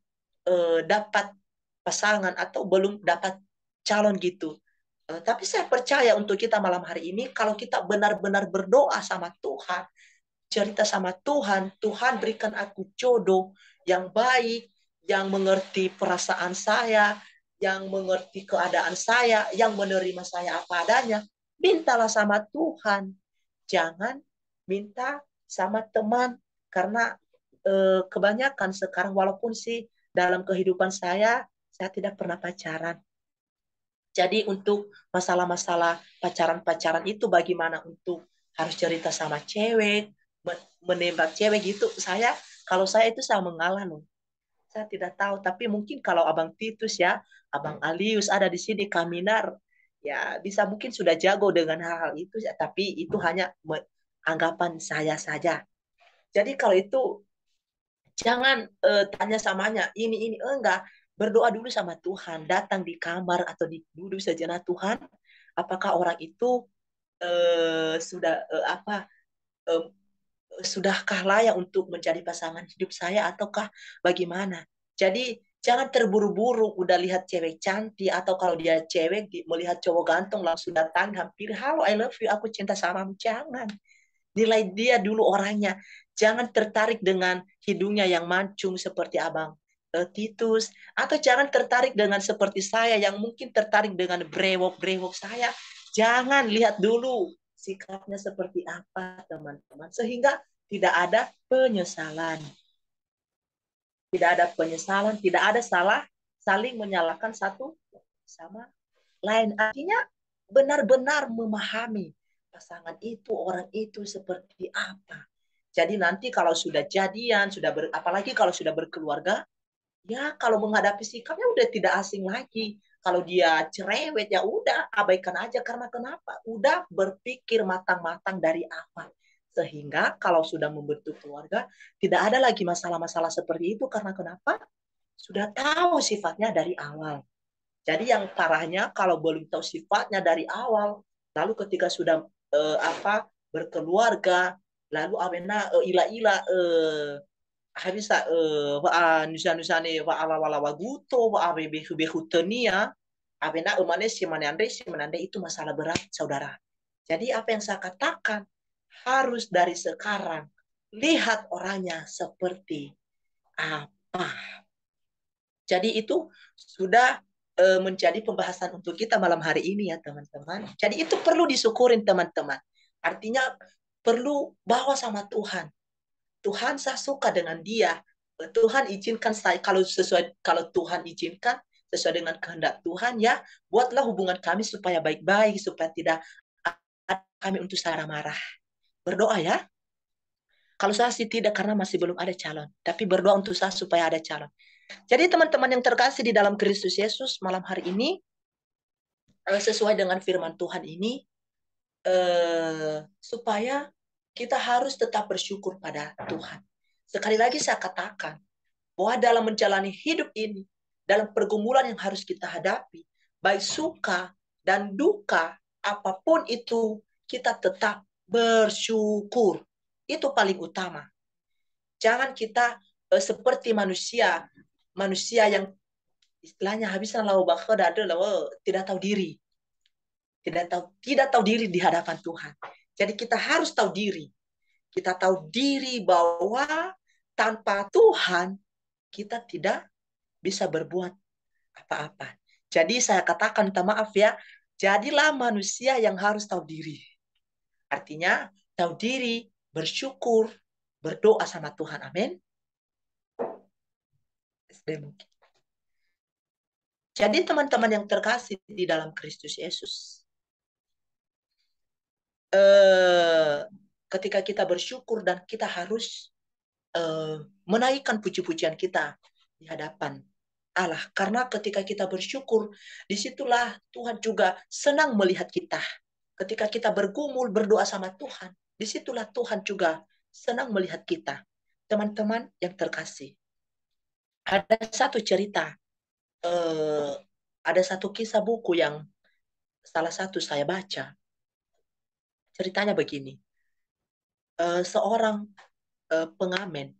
dapat pasangan atau belum dapat calon gitu. Tapi saya percaya untuk kita malam hari ini, kalau kita benar-benar berdoa sama Tuhan, cerita sama Tuhan, Tuhan berikan aku jodoh yang baik, yang mengerti perasaan saya, yang mengerti keadaan saya, yang menerima saya apa adanya. Mintalah sama Tuhan. Jangan minta sama teman. Karena kebanyakan sekarang, walaupun sih dalam kehidupan saya tidak pernah pacaran. Jadi untuk masalah-masalah pacaran-pacaran itu bagaimana untuk harus cerita sama cewek, menembak cewek gitu. Kalau saya itu saya mengalah loh. Saya tidak tahu, tapi mungkin kalau Abang Titus ya, Abang Alius ada di sini, Kaminar, ya bisa mungkin sudah jago dengan hal-hal itu ya, tapi itu hanya anggapan saya saja. Jadi kalau itu jangan tanya samanya, ini enggak. Berdoa dulu sama Tuhan, datang di kamar atau duduk sejenak, Tuhan, apakah orang itu sudah eh, sudahkah layak untuk menjadi pasangan hidup saya ataukah bagaimana. Jadi jangan terburu-buru udah lihat cewek cantik atau kalau dia cewek melihat cowok ganteng langsung datang hampir, halo I love you, aku cinta samamu. Jangan. Nilai dia dulu orangnya. Jangan tertarik dengan hidungnya yang mancung seperti Abang Titus. Atau jangan tertarik dengan seperti saya yang mungkin tertarik dengan brewok-brewok saya. Jangan, lihat dulu sikapnya seperti apa teman-teman. Sehingga tidak ada penyesalan. Tidak ada penyesalan, tidak ada saling menyalahkan satu sama lain. Artinya benar-benar memahami pasangan itu, orang itu seperti apa. Jadi nanti kalau sudah jadian, apalagi kalau sudah berkeluarga, ya kalau menghadapi sikapnya udah tidak asing lagi. Kalau dia cerewet ya udah abaikan aja, karena kenapa? Udah berpikir matang-matang dari awal. Sehingga kalau sudah membentuk keluarga, tidak ada lagi masalah-masalah seperti itu, karena kenapa? Sudah tahu sifatnya dari awal. Jadi yang parahnya kalau belum tahu sifatnya dari awal, lalu ketika sudah berkeluarga, lalu avena ila-ila habisa wa nusa-nusane wa ala-wala waguto wa behu-behutenia, avena si menande itu masalah berat, saudara. Jadi apa yang saya katakan, harus dari sekarang lihat orangnya seperti apa. Jadi itu sudah menjadi pembahasan untuk kita malam hari ini ya teman-teman. Jadi itu perlu disyukurin teman-teman. Artinya perlu bawa sama Tuhan. Tuhan, saya suka dengan dia. Tuhan izinkan saya, kalau Tuhan izinkan sesuai dengan kehendak Tuhan, ya buatlah hubungan kami supaya baik-baik, supaya tidak ada kami untuk salah marah. Berdoa ya. Kalau saya sih tidak, karena masih belum ada calon. Tapi berdoa untuk saya supaya ada calon. Jadi teman-teman yang terkasih di dalam Kristus Yesus, malam hari ini sesuai dengan firman Tuhan ini, supaya kita harus tetap bersyukur pada Tuhan. Sekali lagi saya katakan bahwa dalam menjalani hidup ini, dalam pergumulan yang harus kita hadapi, baik suka dan duka, apapun itu, kita tetap bersyukur. Itu paling utama. Jangan kita seperti manusia yang istilahnya habisnya tidak tahu diri. Tidak tahu diri di hadapan Tuhan. Jadi kita harus tahu diri. Kita tahu diri bahwa tanpa Tuhan kita tidak bisa berbuat apa-apa. Jadi saya katakan, minta maaf ya, jadilah manusia yang harus tahu diri. Artinya tahu diri, bersyukur, berdoa sama Tuhan. Amin. Jadi teman-teman yang terkasih di dalam Kristus Yesus, ketika kita bersyukur dan kita harus menaikkan puji-pujian kita di hadapan Allah. Karena ketika kita bersyukur, disitulah Tuhan juga senang melihat kita. Ketika kita bergumul, berdoa sama Tuhan, disitulah Tuhan juga senang melihat kita. Teman-teman yang terkasih, ada satu cerita, ada satu kisah buku yang salah satu saya baca. Ceritanya begini, seorang pengamen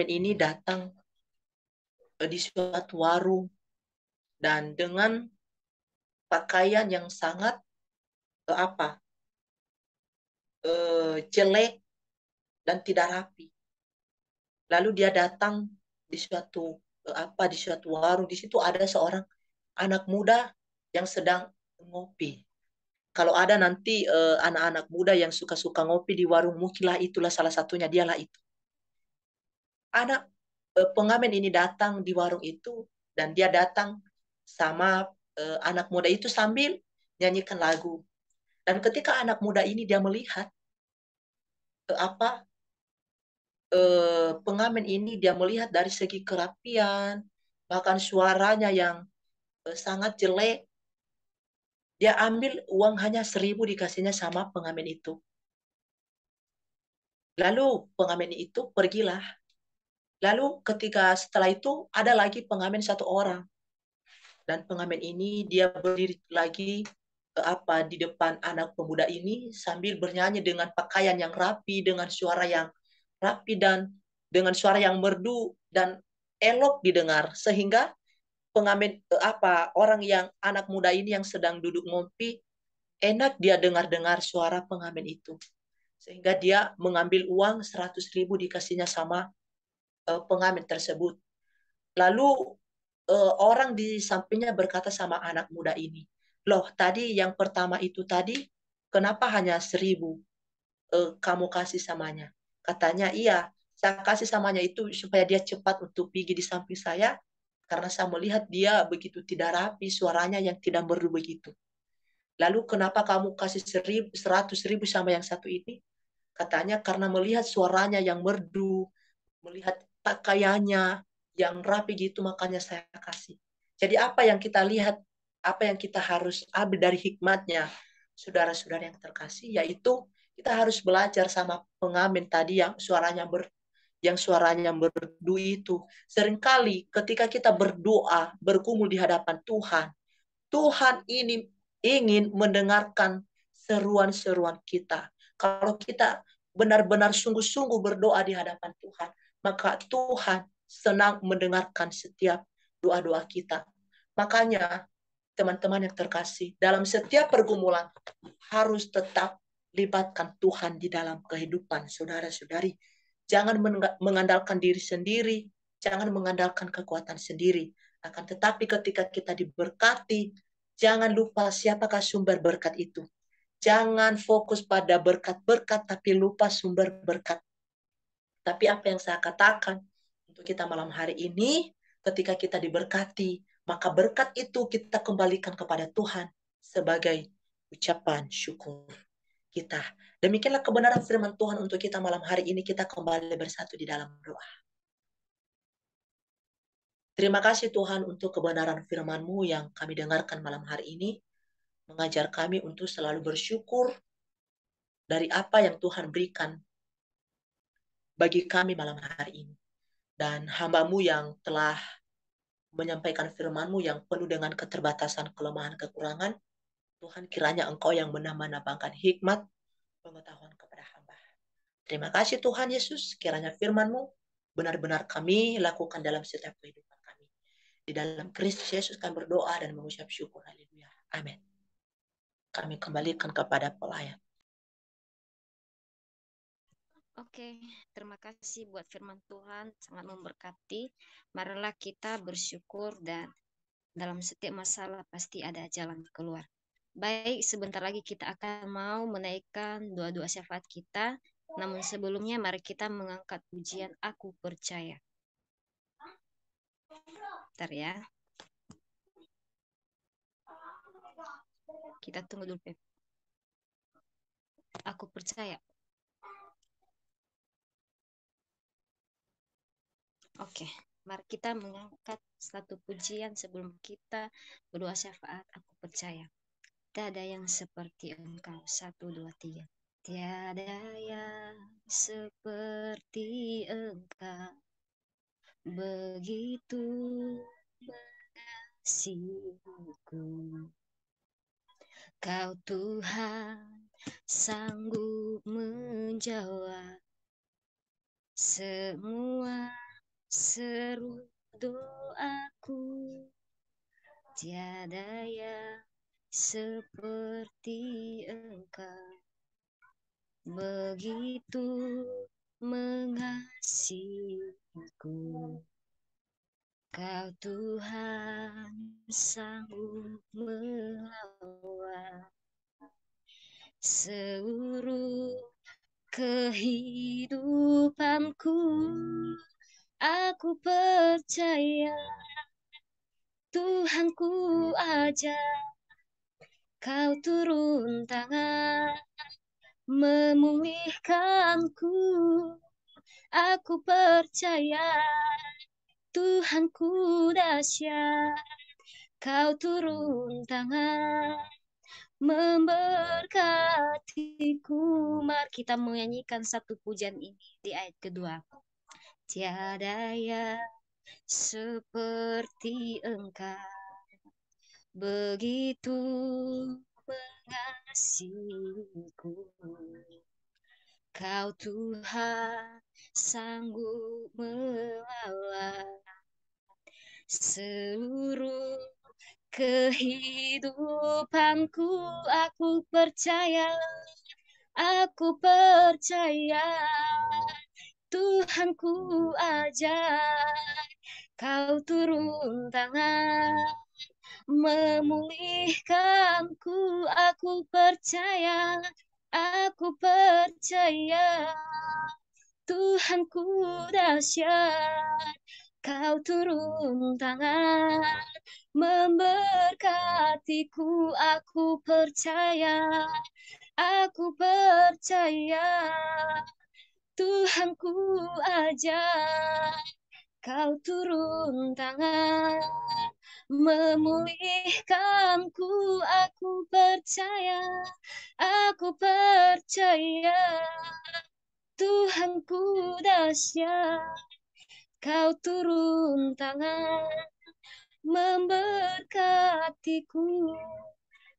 ini datang di suatu warung dan dengan pakaian yang sangat jelek dan tidak rapi. Lalu dia datang di suatu warung. Di situ ada seorang anak muda yang sedang ngopi. Kalau ada nanti anak-anak muda yang suka-suka ngopi di warung, mungkinlah itulah salah satunya, dialah itu. Anak pengamen ini datang di warung itu dan dia datang sama anak muda itu sambil nyanyikan lagu. Dan ketika anak muda ini dia melihat pengamen ini, dia melihat dari segi kerapian, bahkan suaranya yang sangat jelek, dia ambil uang hanya 1.000 dikasihnya sama pengamen itu. Lalu pengamen itu pergilah. Lalu setelah itu ada lagi pengamen satu orang. Dan pengamen ini dia berdiri lagi di depan anak pemuda ini sambil bernyanyi dengan pakaian yang rapi, dengan suara yang rapi dan dengan suara yang merdu dan elok didengar, sehingga pengamen orang yang anak muda ini yang sedang duduk ngopi enak dia dengar-dengar suara pengamen itu, sehingga dia mengambil uang 100.000 dikasihnya sama pengamen tersebut. Lalu orang di sampingnya berkata sama anak muda ini, loh tadi yang pertama itu tadi kenapa hanya 1.000 kamu kasih samanya? Katanya iya, saya kasih samanya itu supaya dia cepat untuk pergi di samping saya, karena saya melihat dia begitu tidak rapi, suaranya yang tidak merdu begitu. Lalu kenapa kamu kasih 100.000 sama yang satu ini? Katanya karena melihat suaranya yang merdu, melihat pakaiannya yang rapi gitu, makanya saya kasih. Jadi apa yang kita lihat, apa yang kita harus ambil dari hikmatnya, saudara-saudara yang terkasih, yaitu kita harus belajar sama pengamen tadi yang suaranya merdu itu. Seringkali ketika kita berdoa, bergumul di hadapan Tuhan, Tuhan ini ingin mendengarkan seruan-seruan kita. Kalau kita benar-benar sungguh-sungguh berdoa di hadapan Tuhan, maka Tuhan senang mendengarkan setiap doa-doa kita. Makanya, teman-teman yang terkasih, dalam setiap pergumulan harus tetap libatkan Tuhan di dalam kehidupan saudara-saudari. Jangan mengandalkan diri sendiri, jangan mengandalkan kekuatan sendiri. Akan tetapi ketika kita diberkati, jangan lupa siapakah sumber berkat itu. Jangan fokus pada berkat-berkat, tapi lupa sumber berkat. Tapi apa yang saya katakan untuk kita malam hari ini, ketika kita diberkati, maka berkat itu kita kembalikan kepada Tuhan sebagai ucapan syukur kita. Demikianlah kebenaran firman Tuhan untuk kita malam hari ini. Kita kembali bersatu di dalam doa. Terima kasih Tuhan untuk kebenaran firman-Mu yang kami dengarkan malam hari ini. Mengajar kami untuk selalu bersyukur dari apa yang Tuhan berikan bagi kami malam hari ini. Dan hamba-Mu yang telah menyampaikan firman-Mu yang penuh dengan keterbatasan, kelemahan, kekurangan, Tuhan kiranya Engkau yang menambah-nambahkan hikmat, pengetahuan kepada hamba. Terima kasih Tuhan Yesus, kiranya firman-Mu benar-benar kami lakukan dalam setiap kehidupan kami. Di dalam Kristus Yesus kami berdoa dan mengucap syukur. Haleluya. Amin. Kami kembalikan kepada pelayan. Oke, terima kasih buat firman Tuhan, sangat memberkati. Marilah kita bersyukur dan dalam setiap masalah pasti ada jalan keluar. Baik, sebentar lagi kita akan mau menaikkan doa-doa syafaat kita. Namun sebelumnya mari kita mengangkat pujian Aku Percaya. Bentar ya. Kita tunggu dulu, Pep. Aku percaya. Oke, mari kita mengangkat satu pujian sebelum kita berdoa syafaat. Aku percaya. Tiada yang seperti Engkau. 1, 2, 3. Tiada yang seperti Engkau. Begitu mengasihiku. Kau Tuhan sanggup menjawab semua seru doaku. Tiada yang seperti Engkau. Begitu mengasihiku. Kau Tuhan sanggup melawan seluruh kehidupanku. Aku percaya Tuhanku ajar. Kau turun tangan memulihkanku. Aku percaya Tuhanku dahsyat. Kau turun tangan memberkatiku. Mari kita menyanyikan satu pujian ini di ayat kedua. Tiada yang seperti Engkau. Begitu mengasihiku. Kau Tuhan sanggup melawan seluruh kehidupanku. Aku percaya Tuhanku ajaib. Kau turun tangan memulihkanku. Aku percaya Tuhanku dahsyat. Kau turun tangan memberkatiku. Aku percaya Tuhanku ajaib. Kau turun tangan memulihkanku. Aku percaya Tuhanku dahsyat. Kau turun tangan memberkatiku.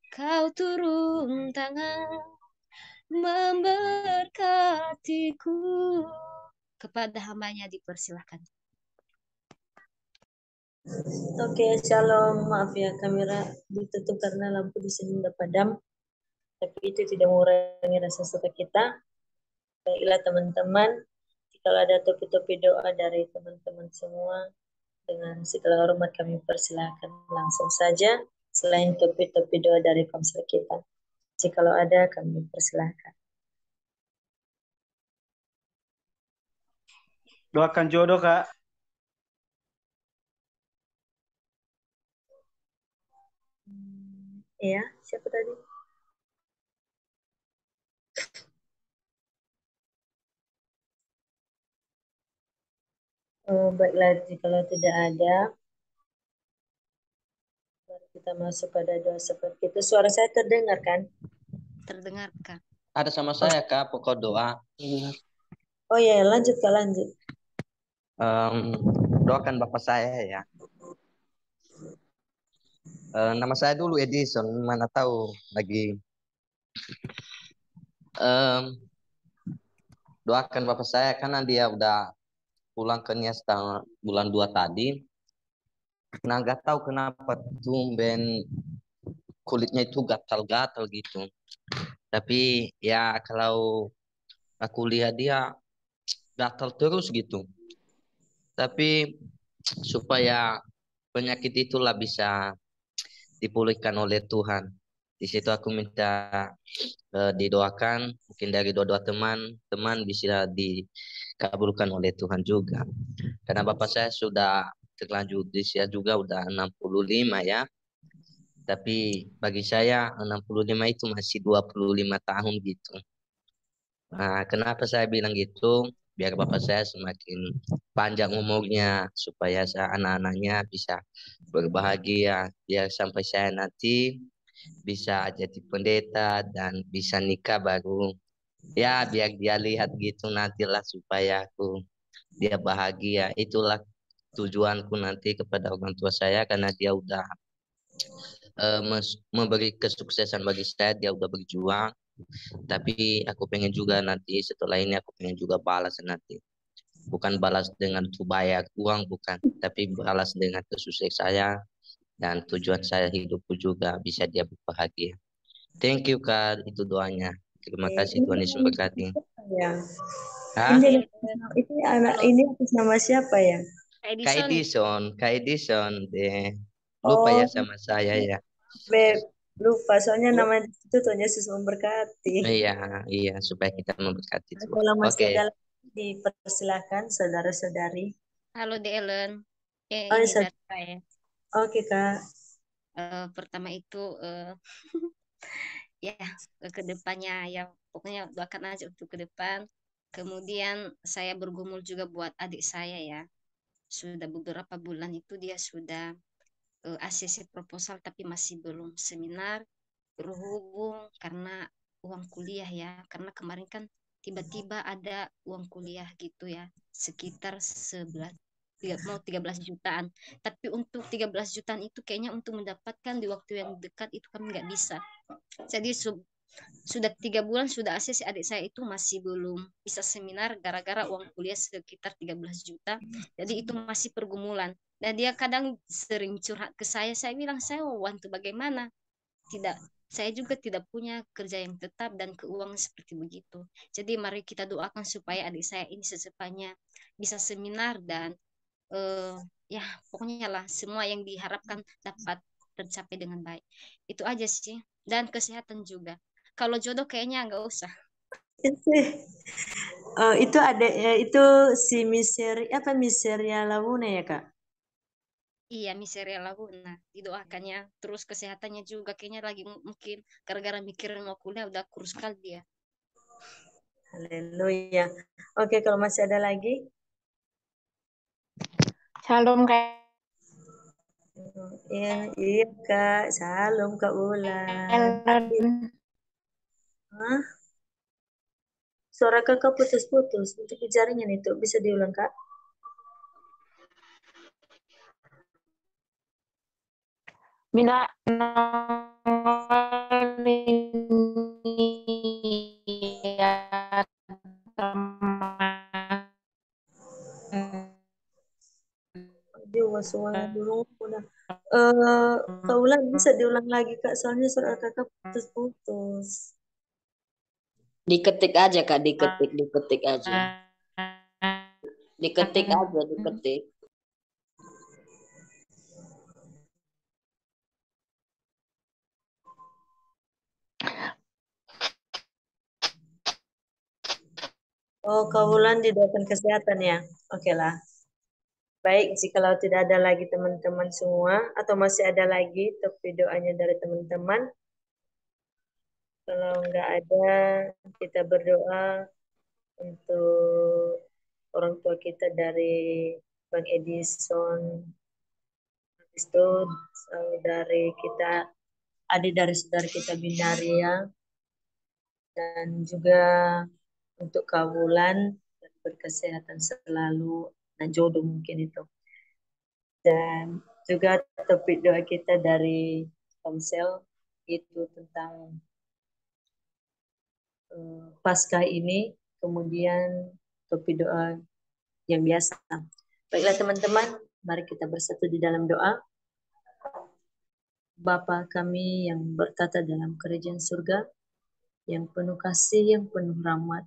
Kau turun tangan memberkatiku. Kepada hambanya dipersilahkan. Oke, shalom. Maaf ya, kamera ditutup karena lampu di sini udah padam. Tapi itu tidak mengurangi rasa suka kita. Baiklah teman-teman, kalau ada topi-topi doa dari teman-teman semua, dengan segala hormat kami persilahkan langsung saja. Selain topi-topi doa dari komsel kita, jikalau ada kami persilahkan. Doakan jodoh, Kak. Ya, siapa tadi? Baiklah, jikalau tidak ada, mari kita masuk pada doa seperti itu. Suara saya terdengar kan? Terdengarkan. Ada sama saya Kak, pokok doa. Oh ya, lanjut Kak, lanjut. Doakan Bapak saya ya. Nama saya dulu Edison, mana tahu lagi. Doakan Bapak saya karena dia udah pulang ke Nias bulan 2 tadi. Nah, nggak tahu kenapa tumben kulitnya itu gatal-gatal gitu. Tapi ya kalau aku lihat dia gatal terus gitu. Tapi supaya penyakit itulah bisa dipulihkan oleh Tuhan. Di situ aku minta didoakan, mungkin dari doa-doa teman-teman bisa dikabulkan oleh Tuhan juga. Karena Bapak saya sudah terlanjur usia juga udah 65 ya. Tapi bagi saya 65 itu masih 25 tahun gitu. Nah, kenapa saya bilang gitu? Biar Bapak saya semakin panjang umurnya supaya anak-anaknya bisa berbahagia, biar sampai saya nanti bisa jadi pendeta dan bisa nikah baru. Ya, biar dia lihat gitu nantilah supaya dia bahagia. Itulah tujuanku nanti kepada orang tua saya karena dia udah memberi kesuksesan bagi saya, dia udah berjuang. Tapi aku pengen juga nanti setelah ini aku pengen juga balas nanti. Bukan balas dengan bayar uang, bukan. Tapi balas dengan kesuksesan saya dan tujuan saya hidupku juga bisa dia berbahagia. Thank you Kak, itu doanya. Terima kasih Tuhan Yesus memberkati. Ya. Hah? Ini anak ini atas nama siapa ya? Kak Edison deh. Lupa ya sama saya ya. Lupa, soalnya nama itu Tuhan Yesus memberkati. Iya, supaya kita memberkati Tuhan. Kalau masih Oke. ada dipersilakan saudara-saudari. Halo De Ellen. Ini Oke, dari saya. Kak. Pertama itu ya ke depannya ya pokoknya doakan aja untuk ke depan. Kemudian saya bergumul juga buat adik saya ya. Sudah beberapa bulan itu dia sudah ACC proposal tapi masih belum seminar, berhubung karena uang kuliah ya. Karena kemarin kan tiba-tiba ada uang kuliah gitu ya, sekitar 15 mau 13 jutaan. Tapi untuk 13 jutaan itu kayaknya untuk mendapatkan di waktu yang dekat itu kami nggak bisa. Jadi sudah 3 bulan sudah ACC, adik saya itu masih belum bisa seminar gara-gara uang kuliah sekitar 13 juta. Jadi itu masih pergumulan. Dan dia kadang sering curhat ke saya bilang, saya want bagaimana? Tidak, saya juga tidak punya kerja yang tetap dan keuangan seperti begitu. Jadi mari kita doakan supaya adik saya ini secepatnya bisa seminar dan ya pokoknya lah semua yang diharapkan dapat tercapai dengan baik. Itu aja sih. Dan kesehatan juga. Kalau jodoh kayaknya nggak usah. Itu ada itu si Miseria Laguna ya Kak? Iya, Miseria Laguna didoakannya. Terus kesehatannya juga kayaknya lagi mungkin gara-gara mikirin mau kuliah udah kurus sekali dia. Haleluya. Oke, kalau masih ada lagi? Shalom Kak Iya, iya Kak. Salam Kak Ulan. Ellen. Hah? Suara Kakak putus-putus. Untuk jaringan itu bisa diulang Kak? Mina Dia suara dulu udah. Kak Ulan bisa diulang lagi Kak. Soalnya suara Kakak putus-putus. Diketik aja Kak, diketik aja. Diketik aja, diketik. Oh, Kak Ulan didoakan kesehatan ya. Oke lah. Baik, jikalau tidak ada lagi teman-teman semua, atau masih ada lagi tapi doanya dari teman-teman. Kalau nggak ada, kita berdoa untuk orang tua kita dari Bang Edison, itu dari kita, adik dari saudara kita Binaria, dan juga untuk Kawulan berkesehatan selalu dan jodoh mungkin itu. Dan juga topik doa kita dari Komsel itu tentang Paskah ini, kemudian topik doa yang biasa. Baiklah teman-teman, mari kita bersatu di dalam doa. Bapa kami yang bertata dalam kerajaan surga, yang penuh kasih, yang penuh rahmat,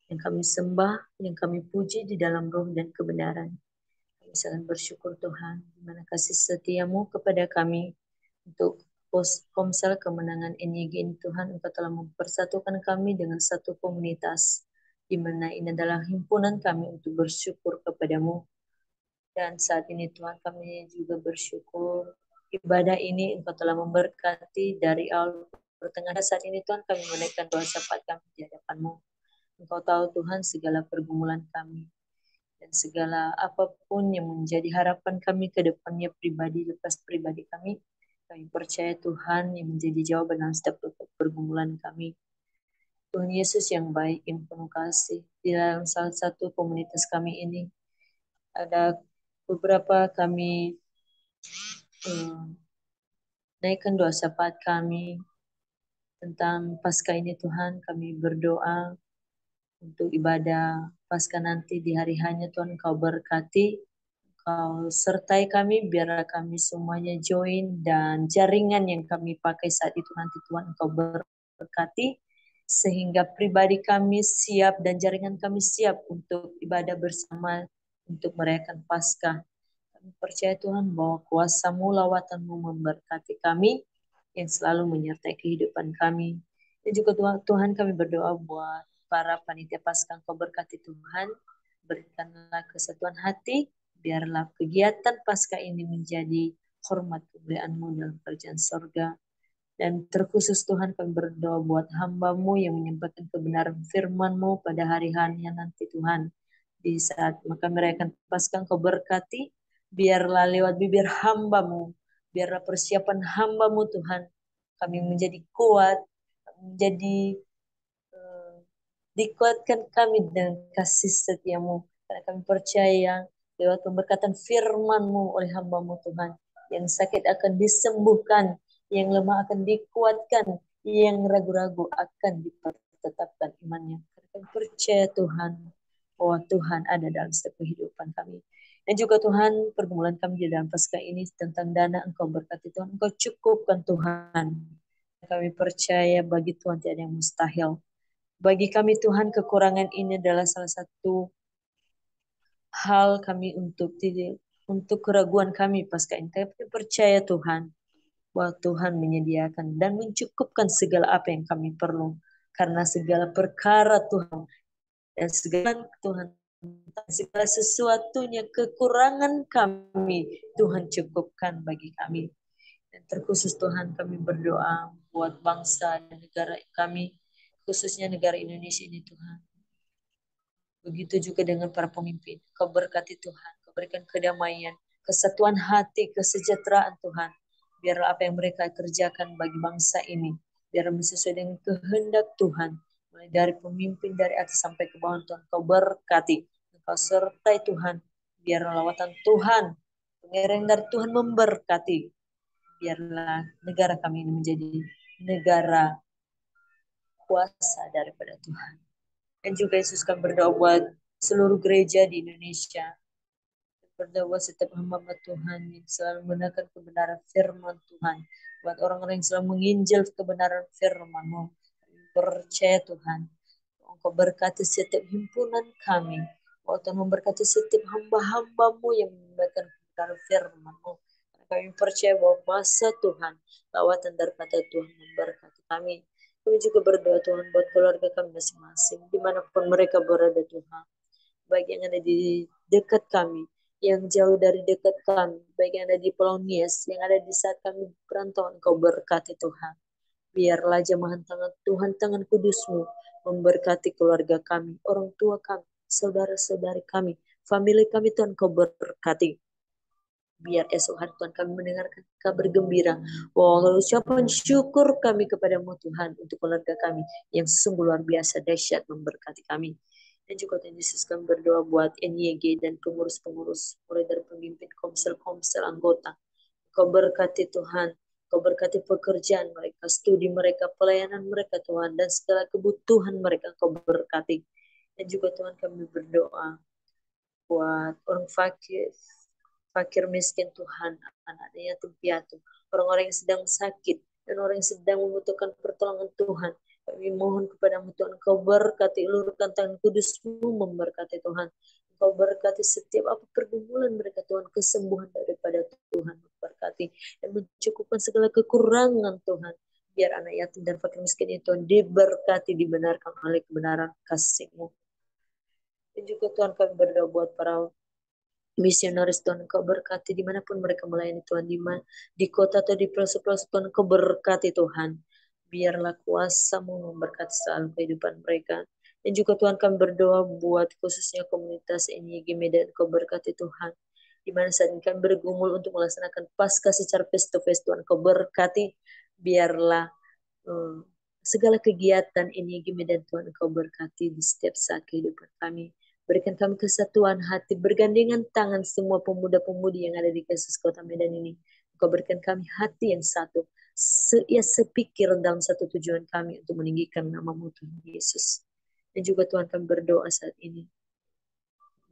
yang kami sembah, yang kami puji di dalam roh dan kebenaran. Kami sangat bersyukur Tuhan, di mana kasih setiamu kepada kami untuk Komsel Kemenangan NYG ini Tuhan, Engkau telah mempersatukan kami dengan satu komunitas, di mana ini adalah himpunan kami untuk bersyukur kepadamu. Dan saat ini Tuhan kami juga bersyukur ibadah ini Engkau telah memberkati dari awal pertengahan saat ini Tuhan kami menaikkan doa syafaat kami di hadapan-Mu. Engkau tahu Tuhan segala pergumulan kami dan segala apapun yang menjadi harapan kami ke depannya pribadi lepas pribadi kami percaya Tuhan yang menjadi jawaban dalam setiap pergumulan kami. Tuhan Yesus yang baik, yang penuh kasih. Di dalam salah satu komunitas kami ini, ada beberapa kami naikkan doa syafaat kami tentang Paskah ini Tuhan. Kami berdoa untuk ibadah Paskah nanti di hari hanya Tuhan Kau berkati. Kau sertai kami, biarlah kami semuanya join dan jaringan yang kami pakai saat itu nanti Tuhan Engkau berkati sehingga pribadi kami siap dan jaringan kami siap untuk ibadah bersama untuk merayakan Paskah. Kami percaya Tuhan bahwa kuasa-Mu, lawatan-Mu memberkati kami yang selalu menyertai kehidupan kami. Dan juga Tuhan kami berdoa buat para panitia Paskah Engkau berkati Tuhan, berikanlah kesatuan hati, biarlah kegiatan Paskah ini menjadi hormat kemuliaan-Mu dalam kerajaan sorga. Dan terkhusus Tuhan kami berdoa buat hamba-Mu yang menyampaikan kebenaran firman-Mu pada hari-harinya nanti Tuhan. Di saat maka merayakan Paskah Engkau berkati, biarlah lewat bibir hamba-Mu, biarlah persiapan hamba-Mu Tuhan, kami menjadi kuat, menjadi dikuatkan kami dengan kasih setia-Mu. Karena kami percaya lewat pemberkatan firman-Mu oleh hamba-Mu Tuhan. Yang sakit akan disembuhkan, yang lemah akan dikuatkan, yang ragu-ragu akan dipertetapkan imannya. Kami percaya Tuhan bahwa Tuhan ada dalam setiap kehidupan kami. Dan juga Tuhan, pergumulan kami di dalam Paskah ini tentang dana, Engkau berkati Tuhan, Engkau cukupkan Tuhan. Kami percaya bagi Tuhan tiada yang mustahil. Bagi kami Tuhan, kekurangan ini adalah salah satu hal kami untuk keraguan kami Paskah ini. Kami percaya Tuhan bahwa Tuhan menyediakan dan mencukupkan segala apa yang kami perlu. Karena segala perkara Tuhan dan segala Tuhan, segala sesuatunya kekurangan kami Tuhan cukupkan bagi kami. Dan terkhusus Tuhan kami berdoa buat bangsa dan negara kami, khususnya negara Indonesia ini Tuhan. Begitu juga dengan para pemimpin. Kau berkati Tuhan, Kau berikan kedamaian, kesatuan hati, kesejahteraan Tuhan. Biarlah apa yang mereka kerjakan bagi bangsa ini, biar sesuai dengan kehendak Tuhan. Mulai dari pemimpin dari atas sampai ke bawah Tuhan, Kau berkati, Kau sertai Tuhan. Biarlah lawatan Tuhan, pengiring dari Tuhan memberkati. Biarlah negara kami ini menjadi negara kuasa daripada Tuhan. Dan juga Yesus kami berdoa buat seluruh gereja di Indonesia. Berdoa buat setiap hamba Tuhan yang selalu menggunakan kebenaran firman Tuhan. Buat orang-orang yang selalu menginjil kebenaran firman-Mu. Percaya Tuhan, Engkau berkati setiap himpunan kami. Tuhan memberkati setiap hamba-hamba-Mu yang memberikan kebenaran firman-Mu. Kami percaya bahwa masa Tuhan, lawatan daripada Tuhan memberkati kami. Kami juga berdoa Tuhan buat keluarga kami masing-masing, dimanapun mereka berada Tuhan. Baik yang ada di dekat kami, yang jauh dari dekat kami, baik yang ada di Pulau Nias, yang ada di saat kami perantauan, Engkau berkati Tuhan. Biarlah jamahan tangan Tuhan, tangan kudus-Mu memberkati keluarga kami, orang tua kami, saudara-saudari kami, famili kami Tuhan Kau berkati. Biar esok hari Tuhan kami mendengarkan kabar gembira. Ucapan syukur kami kepadamu Tuhan untuk keluarga kami yang sungguh luar biasa dahsyat memberkati kami. Dan juga Tuhan Yesus kami berdoa buat NYG dan pengurus-pengurus, mulai dari pemimpin komsel-komsel anggota. Kau berkati Tuhan, Kau berkati pekerjaan mereka, studi mereka, pelayanan mereka Tuhan, dan segala kebutuhan mereka Kau berkati. Dan juga Tuhan kami berdoa buat orang fakir miskin Tuhan, anak-anak yatim piatu, orang-orang yang sedang sakit, dan orang yang sedang membutuhkan pertolongan Tuhan. Kami mohon kepadamu Tuhan, Kau berkati, ulurkan tangan kudus-Mu memberkati Tuhan. Kau berkati setiap apa pergumulan mereka Tuhan, kesembuhan daripada Tuhan memberkati, dan mencukupkan segala kekurangan Tuhan. Biar anak yatim dan fakir miskin itu Tuhan diberkati, dibenarkan oleh kebenaran kasih-Mu. Dan juga Tuhan kami berdoa buat para misionaris Tuhan Kau berkati dimanapun mereka melayani Tuhan, di kota atau di pelosok-pelosok Tuhan Kau berkati Tuhan. Biarlah kuasa-Mu memberkati selalu kehidupan mereka. Dan juga Tuhan kami berdoa buat khususnya komunitas NYG Medan Kau berkati Tuhan. Di mana saat ini kami bergumul untuk melaksanakan Paskah secara face to face Tuhan Kau berkati. Biarlah segala kegiatan NYG Medan Tuhan Kau berkati di setiap saat kehidupan kami. Berikan kami kesatuan hati, bergandengan tangan semua pemuda-pemudi yang ada di Yesus Kota Medan ini. Engkau berikan kami hati yang satu, sepikir dalam satu tujuan kami untuk meninggikan nama-Mu Tuhan Yesus. Dan juga Tuhan kami berdoa saat ini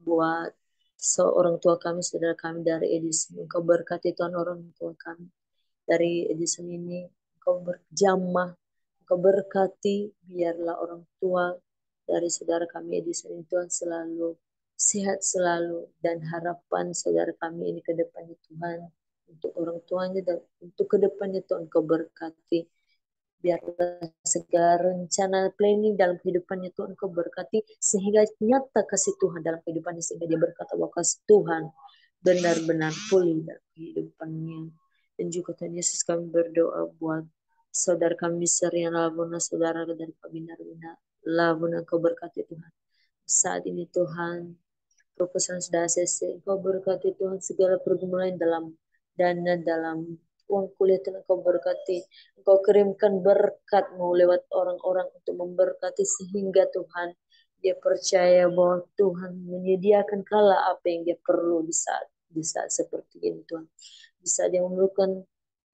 buat seorang tua kami, saudara kami dari Edison. Engkau berkati Tuhan orang tua kami dari Edison ini. Engkau berjamah, Engkau berkati, biarlah orang tua dari saudara kami Edison ini Tuhan selalu sehat selalu, dan harapan saudara kami ini ke depannya Tuhan, untuk orang tuanya dan untuk ke depannya Tuhan Kau berkati. Biarlah segala rencana planning dalam kehidupannya Tuhan Kau berkati, sehingga nyata kasih Tuhan dalam kehidupannya, sehingga dia berkata bahwa kasih Tuhan benar-benar pulih dalam kehidupannya. Dan juga Tuhan Yesus kami berdoa buat saudara kami Serian Labuna, saudara dari Pabina Labuna, Kau berkati Tuhan. Saat ini Tuhan, proposal sudah ACC, Kau berkati Tuhan segala pergumulan dalam dana, dalam uang kuliah Tuhan Kau berkati. Engkau kirimkan berkat-Mu lewat orang-orang untuk memberkati, sehingga Tuhan Dia percaya bahwa Tuhan menyediakan kala apa yang dia perlu di saat seperti ini Tuhan. Di saat dia memerlukan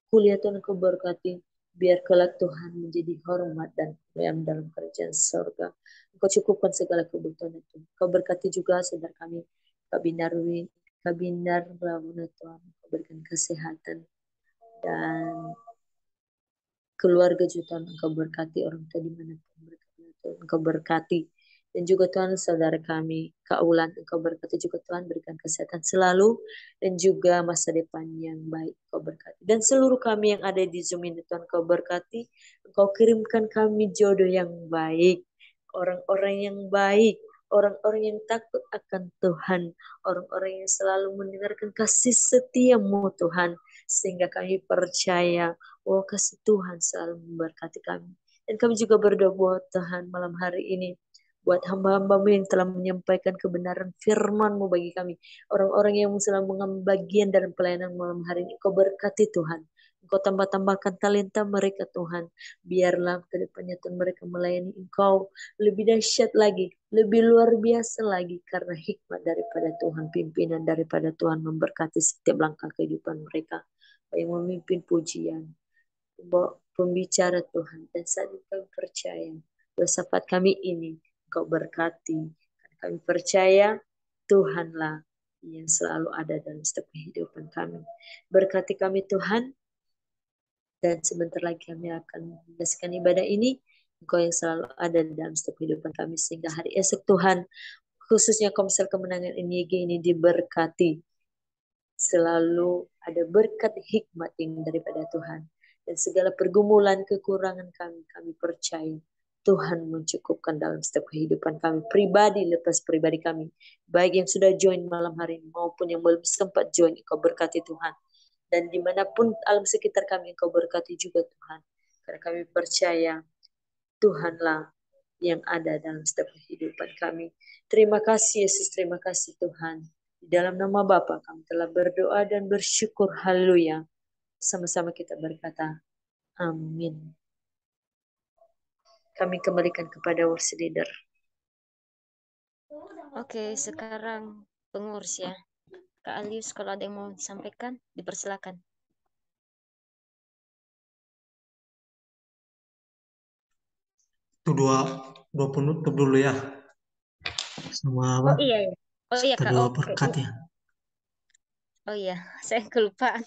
kuliah Tuhan Engkau berkati. Biar kelak Tuhan menjadi hormat dan kemuliaan dalam kerajaan surga. Engkau cukupkan segala kebutuhan itu. Engkau berkati juga saudara kami, Kak Binarwi, Kak Binar Lawuna Tuhan. Engkau berikan kesehatan dan keluarga juga Tuhan. Engkau berkati orang tua dimanapun mereka berada. Engkau berkati. Dan juga Tuhan saudara kami, Kak Ulan, Engkau berkati juga Tuhan, berikan kesehatan selalu dan juga masa depan yang baik, Engkau berkati. Dan seluruh kami yang ada di Zoom ini Tuhan, Engkau berkati, Engkau kirimkan kami jodoh yang baik, orang-orang yang baik, orang-orang yang takut akan Tuhan, orang-orang yang selalu mendengarkan kasih setiamu Tuhan, sehingga kami percaya, oh kasih Tuhan selalu memberkati kami. Dan kami juga berdoa buat Tuhan malam hari ini, buat hamba-hambamu yang telah menyampaikan kebenaran firman-Mu bagi kami. Orang-orang yang selalu mengambil bagian dalam pelayanan malam hari ini. Kau berkati Tuhan. Engkau tambah-tambahkan talenta mereka Tuhan. Biarlah ke depannya Tuhan mereka melayani Engkau lebih dahsyat lagi, lebih luar biasa lagi. Karena hikmat daripada Tuhan, pimpinan daripada Tuhan memberkati setiap langkah kehidupan mereka. Yang memimpin pujian, pembicara Tuhan. Dan saat kami percaya, filsafat kami ini Engkau berkati. Kami percaya Tuhanlah yang selalu ada dalam setiap kehidupan kami. Berkati kami Tuhan. Dan sebentar lagi kami akan menyelesaikan ibadah ini. Engkau yang selalu ada dalam setiap kehidupan kami. Sehingga hari esok Tuhan, khususnya Komsel Kemenangan NYG ini diberkati. Selalu ada berkat hikmat yang daripada Tuhan. Dan segala pergumulan, kekurangan kami percaya Tuhan mencukupkan dalam setiap kehidupan kami, pribadi lepas pribadi kami, baik yang sudah join malam hari ini maupun yang belum sempat join. Engkau berkati Tuhan, dan dimanapun alam sekitar kami Engkau berkati juga Tuhan, karena kami percaya Tuhanlah yang ada dalam setiap kehidupan kami. Terima kasih Yesus, terima kasih Tuhan. Di dalam nama Bapa kami telah berdoa dan bersyukur. Haleluya. Sama-sama kita berkata amin. Kami kembalikan kepada worship leader. Oke, sekarang pengurus ya. Kak Alius, kalau ada yang mau disampaikan, dipersilakan. Itu dua penutup dulu ya. Sama apa? Oh iya, ya. Oh iya Kak. Dua Oke. berkat ya. Oh iya, saya kelupaan.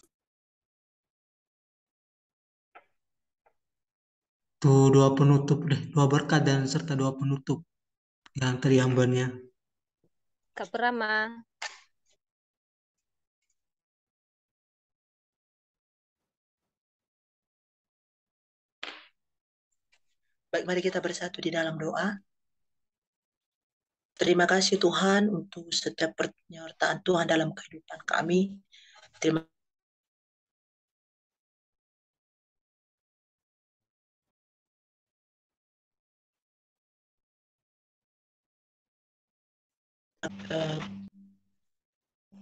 Itu dua penutup deh, dua berkat dan serta dua penutup yang tadi hambannya. Kak Prama. Baik, mari kita bersatu di dalam doa. Terima kasih Tuhan untuk setiap penyertaan Tuhan dalam kehidupan kami. Terima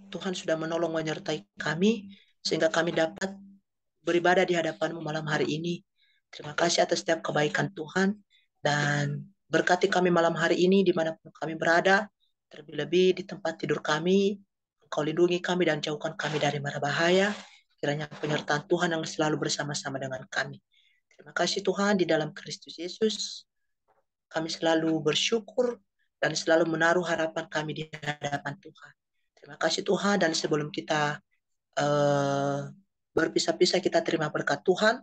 Tuhan sudah menolong menyertai kami sehingga kami dapat beribadah di hadapan-Mu malam hari ini. Terima kasih atas setiap kebaikan Tuhan dan berkati kami malam hari ini dimanapun kami berada, terlebih-lebih di tempat tidur kami. Engkau lindungi kami dan jauhkan kami dari mara bahaya. Kiranya penyertaan Tuhan yang selalu bersama-sama dengan kami. Terima kasih Tuhan, di dalam Kristus Yesus kami selalu bersyukur dan selalu menaruh harapan kami di hadapan Tuhan. Terima kasih Tuhan, dan sebelum kita berpisah-pisah kita terima berkat Tuhan.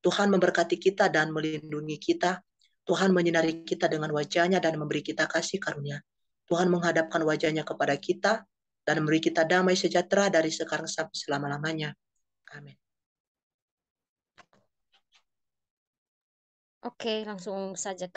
Tuhan memberkati kita dan melindungi kita. Tuhan menyinari kita dengan wajah-Nya dan memberi kita kasih karunia. Tuhan menghadapkan wajah-Nya kepada kita dan memberi kita damai sejahtera dari sekarang sampai selama-lamanya. Amin. Oke, langsung saja